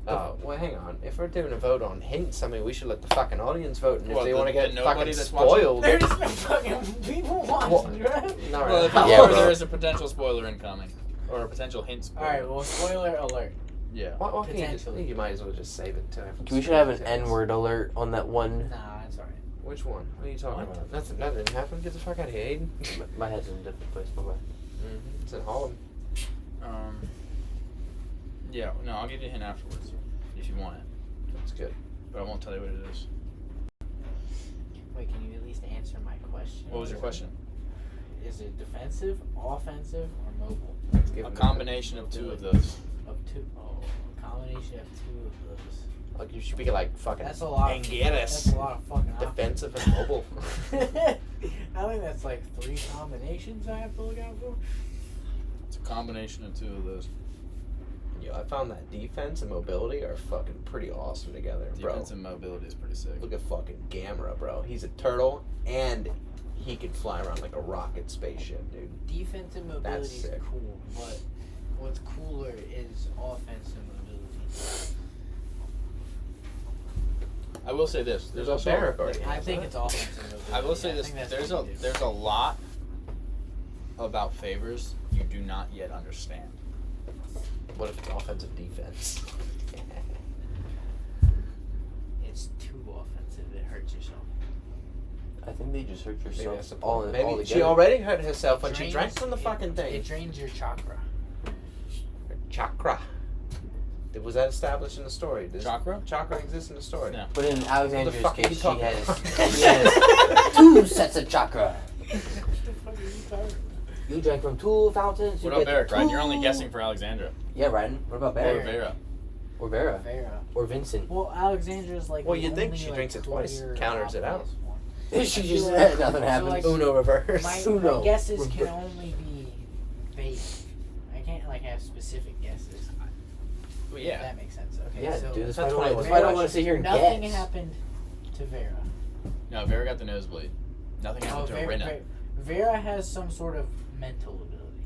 Well, hang on. If we're doing a vote on hints, I mean, we should let the fucking audience vote. And if What, they the- want to get the nobody fucking that's watching? spoiled, There's no fucking people watching, right? no, Well, if Yeah, you are, bro. there is a potential spoiler incoming. Or a potential hint spoiler. Alright, well, spoiler alert. Yeah. What can you just, Potentially. you might as well just save it to. We should have an N-word alert on that one. Nah, that's alright. Which one? What are you talking What? about? Nothing happened. Get the fuck out of here, Aiden. My head's in a different place. My bad. It's in Holland. Yeah, no, I'll give you a hint afterwards. If you want it. That's good. But I won't tell you what it is. Wait, can you at least answer my question? What was your question? Is it defensive, offensive, or mobile? Let's give A him combination of two of those. Of two. Oh, a combination of two of those. Like you speak of like fucking. That's a lot. That's Anguirus. a lot of fucking options. Defensive and mobile. I think that's like 3 combinations I have to look out for. It's a combination of two of those. Yo, I found that defense and mobility are fucking pretty awesome together, bro. Defense and mobility is pretty sick. Look at fucking Gamera, bro. He's a turtle and he can fly around like a rocket spaceship, dude. Defense and mobility is sick. cool, but what's cooler is offense and mobility. I will say this. There's a also Barrack already. I think it's offense and mobility. I will say Yeah, this. think that's There's what a you do. there's a lot about favors you do not yet understand. What if it's offensive defense? It's too offensive. It hurts yourself. I think they just hurt Maybe yourself that's the all point. in Maybe all she together. already hurt herself when she Drains- drank from the it- fucking thing. It drains your chakra. Chakra. Was that established in the story? Does Chakra? Chakra exists in the story? No. But in Alexandra's fuck are you case, she talking has, about? she has 2 sets of chakra. What the fuck are you talking about? You drank from 2 fountains. What you about get Barrack, Ryan? You're 2 only guessing for Alexandra. Yeah, Ryan. What about Or Barrack? Vera. Or Vera? Vera. Or Vincent? Well, Alexandra's like. Well, the you'd think only, she like, drinks it twice, clear, counters it out. obvious one. She I just feel like- nothing so, happens. like, Uno reverse. My Uno. guesses can Rever- only be vague. I can't like have specific guesses. Well, If yeah. that makes sense. Okay, Yeah, so dude. That's That's why I don't, why that's why I don't want to sit here and nothing guess. happened to Vera. No, Vera got the nosebleed. Nothing happened to Rina. Vera has some sort of mental ability.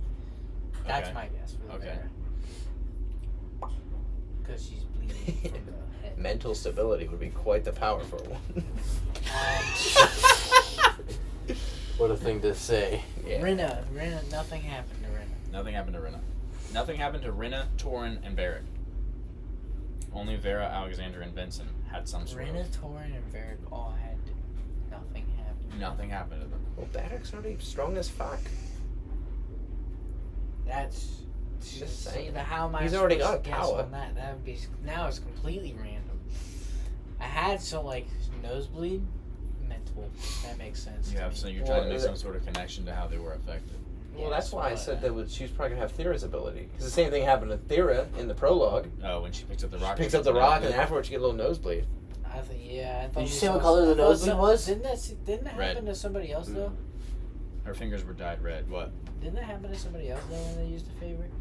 That's Okay. my guess for Okay. Vera. Because she's bleeding from the head. Mental stability would be quite the power for one. What a thing to say. Yeah. Rina, nothing happened to Rina. Nothing happened to Rina. Nothing happened to Rina, Torin, and Barrack. Only Vera, Alexander, and Vincent had some sort Rina, of. Torin, and Vera all had nothing happen. Nothing happened to them. Well, Barrack's already strong as fuck. That's Just see, saying. how am I He's already supposed got to guess power. on that? That would be now it's completely random. I had some like nosebleed, mental. That makes sense. You to have me. so you're Well, trying to make is some it- sort of connection to how they were affected. Well, that's why I said that she was probably gonna have Thera's ability. Because the same thing happened to Thera in the prologue. Oh, when she picks up the rock. She picks up the rock, and afterwards she get a little nosebleed. I think, I thought Did you we see what saw- color the I thought nosebleed some- was? Didn't that Red. happen to somebody else though? Her fingers were dyed red. What? Didn't that happen to somebody else though when they used a favorite?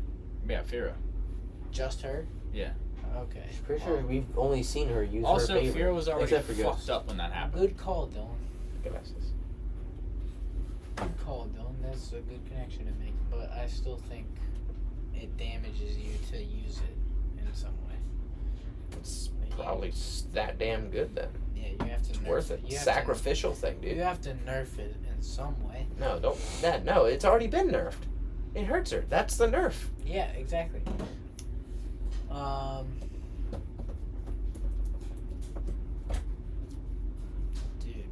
Yeah, Fira. Just her? Yeah. Okay. I'm pretty sure we've only seen her use Also, her favorite. Fira was already except for fucked Ghost. up when that happened. Good call, Dylan. Glasses. Good call, Dylan. That's a good connection to make. But I still think it damages you to use it in some way. It's probably that damn good then. Yeah, you have to It's nerf worth it. You have Sacrificial thing, to, dude. you have to nerf it in some way. No, don't. No, it's already been nerfed. It hurts her. That's the nerf. Yeah, exactly. Dude.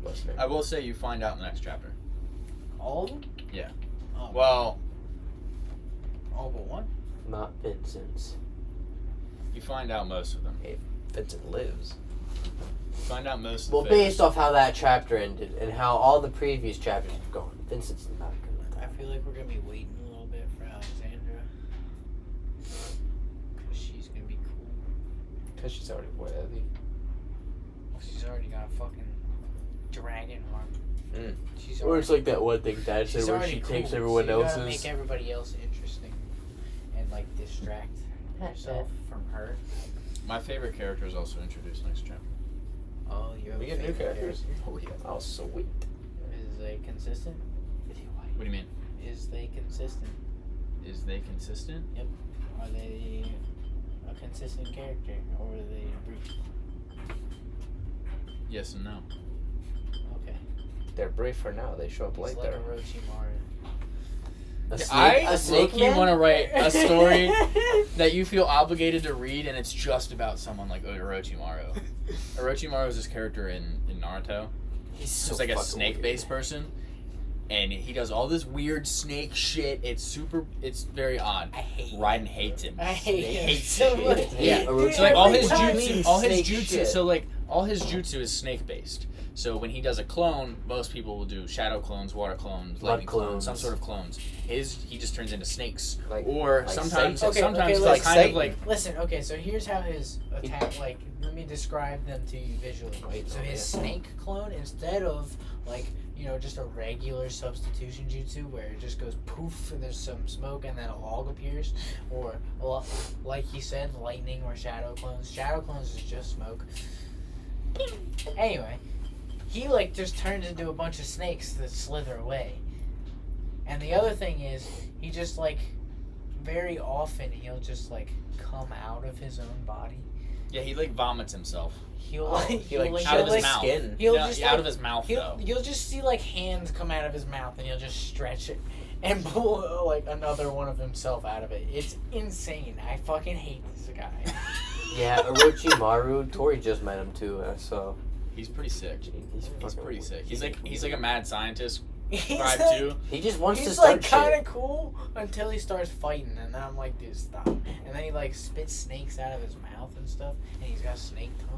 Listening. I will say you find out in the next chapter. All of them? Yeah. Oh, Well, all but one? Not Vincent's. you find out most of them. Vincent lives. You find out most of Well, the based off how that chapter ended and how all the previous chapters have gone, Vincent's not gonna I die. feel like we're gonna be waiting a little bit for Alexandra. Because she's gonna be cool. Because she's already worthy. She's already got a fucking dragon arm. Mm. She's Or it's like that one thing Dad she's said where already she cool, takes everyone so you gotta else's. make everybody else interesting. And like distract yourself from her. My favorite character is also introduced next chapter. Oh, you have We a get new favorite characters. Oh yeah. Oh, sweet. Is they consistent? What do you mean? Is they consistent? Is they consistent? Are they a consistent character? Or are they brief? Yes and no. Okay. They're brief for now. They show up It's late like there. a Orochimaru. A snake, I a snake low-key man? want to write a story that you feel obligated to read, and it's just about someone like Orochimaru. Orochimaru is this character in Naruto. He's so He's like a fucking snake-based weird. person, and he does all this weird snake shit. It's very odd. I hate him. Raiden hates him. I hate He him hates so it. much. Yeah. Orochimaru. So like all his Every time jutsu, he- all his snake jutsu. shit. So like all his jutsu is snake-based. So when he does a clone, most people will do shadow clones, water clones, Blood lightning clones, clones. some sort of clones. He just turns into snakes. Like- or like sometimes Satan. Okay, sometimes okay, it's let's- kind of Satan. like Listen, okay, so here's how his attack, like, let me describe them to you visually. Wait, So oh, his yeah. snake clone, instead of, like, you know, just a regular substitution jutsu where it just goes poof and there's some smoke and then a log appears, or, well, like he said, lightning or shadow clones. Shadow clones is just smoke. Anyway, he, like, just turns into a bunch of snakes that slither away. And the other thing is, he just, like, very often he'll just, like, come out of his own body. yeah, he like vomits himself. He'll, Oh, like, he like out of sheds his mouth. skin. He'll No, just out like, of his mouth though. you'll just see like hands come out of his mouth and he'll just stretch it and pull like another one of himself out of it. It's insane. I fucking hate this guy. Yeah, Orochimaru. Tori just met him too, so He's pretty sick. he's He's fucking pretty weird. sick. He's like a mad scientist He's vibe like, too. He just wants to he's start like kind shit. of cool until he starts fighting, and then I'm like, dude, stop. And then he like spits snakes out of his mouth and stuff, and he's got snake tongue.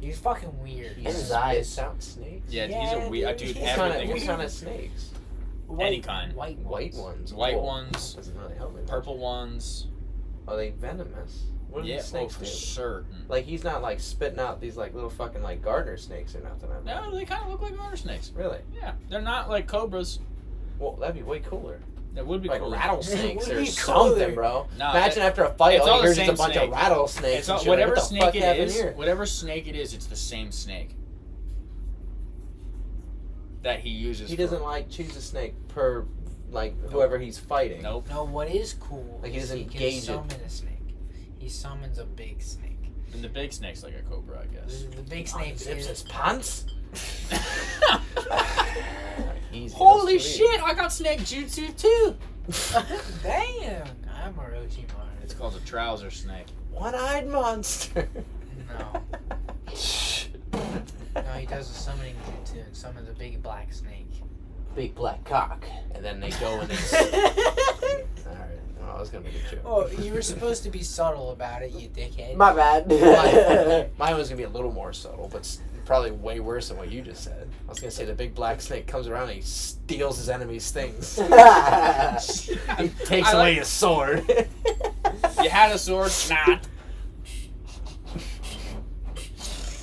He's fucking weird. And his eyes. Spits out snakes. Yeah, Yeah, he's a weird dude, dude. he's What kind Everything of, is what kind of snakes? any kind. White White ones. ones. White Whoa. ones, Doesn't really help me. much. purple ones. Are they venomous? What do Yeah, these snakes for do? certain. Like he's not like spitting out these like little fucking like gardener snakes or nothing. I No, they kind of look like water snakes. Really? Yeah, they're not like cobras. Well, that'd be way cooler. That would be Like cool. rattlesnakes Would or be cooler. something, bro. No, Imagine after a fight, it's all all you the hear is just a same bunch snake. of rattlesnakes. It's all, and shit. Like, whatever what the snake fuck it happened is. here? Whatever snake it is, it's the same snake that he uses. He for- doesn't like choose a snake per like whoever he's fighting. Nope. No, what is cool Like, he is doesn't he can gauge it. summon a snake. He summons a big snake. And the big snake's like a cobra, I guess. The big Oh, he snake zips his is... pants. Easy, Holy that's sweet. shit! I got snake jutsu too. Damn! I'm Orochimaru. It's called a trouser snake. One-eyed monster. No. No, he does a summoning jutsu and summons a big black snake. Big black cock. And then they go and they. Alright. Oh, I was gonna make a joke. Oh, you were supposed to be subtle about it, you dickhead. My bad. Mine was gonna be a little more subtle, but probably way worse than what you just said. I was gonna say the big black snake comes around and he steals his enemy's things. He takes away his sword. You had a sword, nah.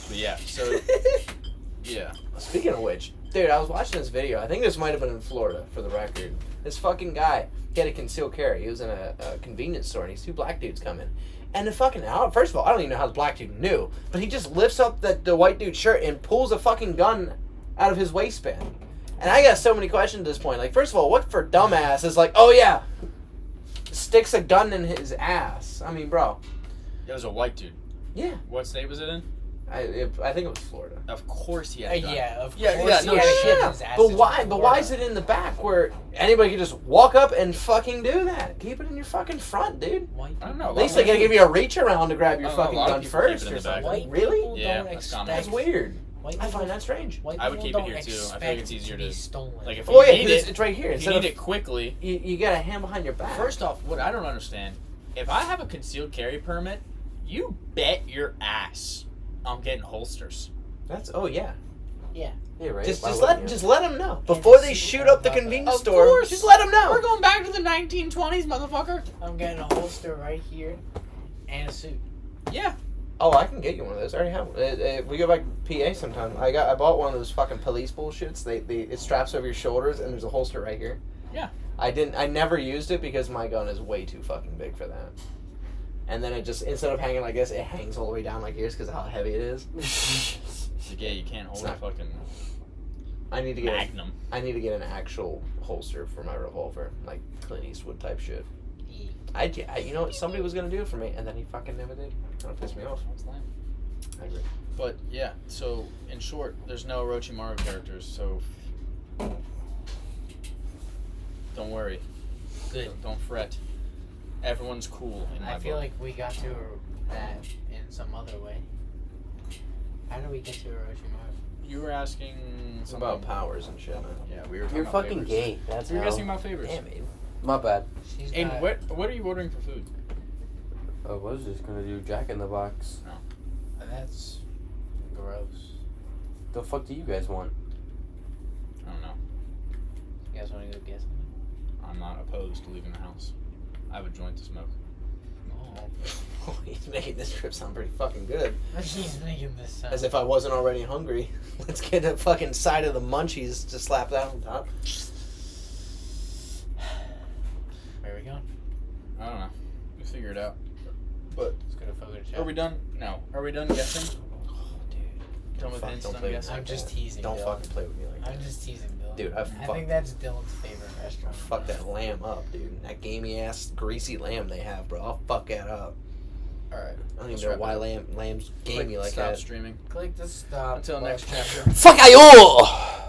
But yeah, so yeah. Speaking of which, dude, I was watching this video. I think this might have been in Florida, for the record. This fucking guy, he had a concealed carry. He was in a convenience store, and these two black dudes come in. And the fucking, first of all, I don't even know how the black dude knew, but he just lifts up the white dude's shirt and pulls a fucking gun out of his waistband. And I got so many questions at this point. Like, first of all, what for dumbass is like, oh yeah, sticks a gun in his ass? I mean, bro. It was a white dude. Yeah. What state was it in? I think it was Florida. Of course he had a gun. Yeah, of Yeah, course. yeah, he no had a shit. gun in his ass But in why? But Florida. why is it in the back where anybody can just walk up and fucking do that? Keep it in your fucking front, dude. White I don't know. At least they gotta give you a reach around to grab your I don't know, fucking a lot of gun people keep first it in or the back. something. White Really? people Yeah, don't that's expect. common. That's weird. White I people find that strange. White I would people keep it don't here, too. I feel expect like it's it easier to be to- stolen. like, if Oh you yeah, need 'cause it, it's right here. If you Instead need of it quickly. you got a hand behind your back. First off, what I don't understand, if I have a concealed carry permit, you bet your ass I'm getting holsters. That's yeah. Yeah, right. Just Why just wouldn't let you? just let them know before they shoot up the convenience store. course. Just let them know. We're going back to the 1920s, motherfucker. I'm getting a holster right here and a suit. Yeah. Oh, I can get you one of those. I already have one. If we go back to PA sometime, I bought one of those fucking police bullshits. It straps over your shoulders and there's a holster right here. Yeah. I never used it because my gun is way too fucking big for that. And then it just, instead of hanging like this, it hangs all the way down like this because of how heavy it is. So, yeah, you can't hold It's a not- fucking I need to get Magnum. I need to get an actual holster for my revolver, like Clint Eastwood type shit. I you know what, somebody was gonna do it for me, and then he fucking never did. Kind of pissed me off. That's lame. I agree. But yeah, so in short, there's no Orochimaru characters, so don't worry. Good. Don't fret. Everyone's cool in my I feel book. like we got to that in some other way. How do we get to Orochimaru? You were asking It's something about powers and shit, man. Yeah, we were talking You're about fucking favors. gay. That's We were how. asking about favors. Damn it. My bad. She's And got, what are you ordering for food? I was just gonna do Jack in the Box. That's gross. The fuck do you guys want? I don't know. You guys want to go get something? I'm not opposed to leaving the house. I have a joint to smoke. Oh. He's making this trip sound pretty fucking good. She's making this sound. As if I wasn't already hungry. Let's get a fucking side of the munchies to slap that on top. Where are we going? I don't know. We'll figure it out. But Let's go to Fogo de Chao. are we done? No. Are we done guessing? Oh, dude. Done with Fuck, hints, don't done play with guessing? me. I'm just teasing. Don't Dylan. fucking play with me like that. I'm just teasing, Bill. Dude, I think that's Dylan's favorite restaurant. Fuck that lamb up, dude. That gamey ass greasy lamb they have, bro. I'll fuck that up. Alright. I don't Let's even know wrap why it up. lamb's Click gamey like stop that. streaming. Click the stop. Until next button. chapter. Fuck I all.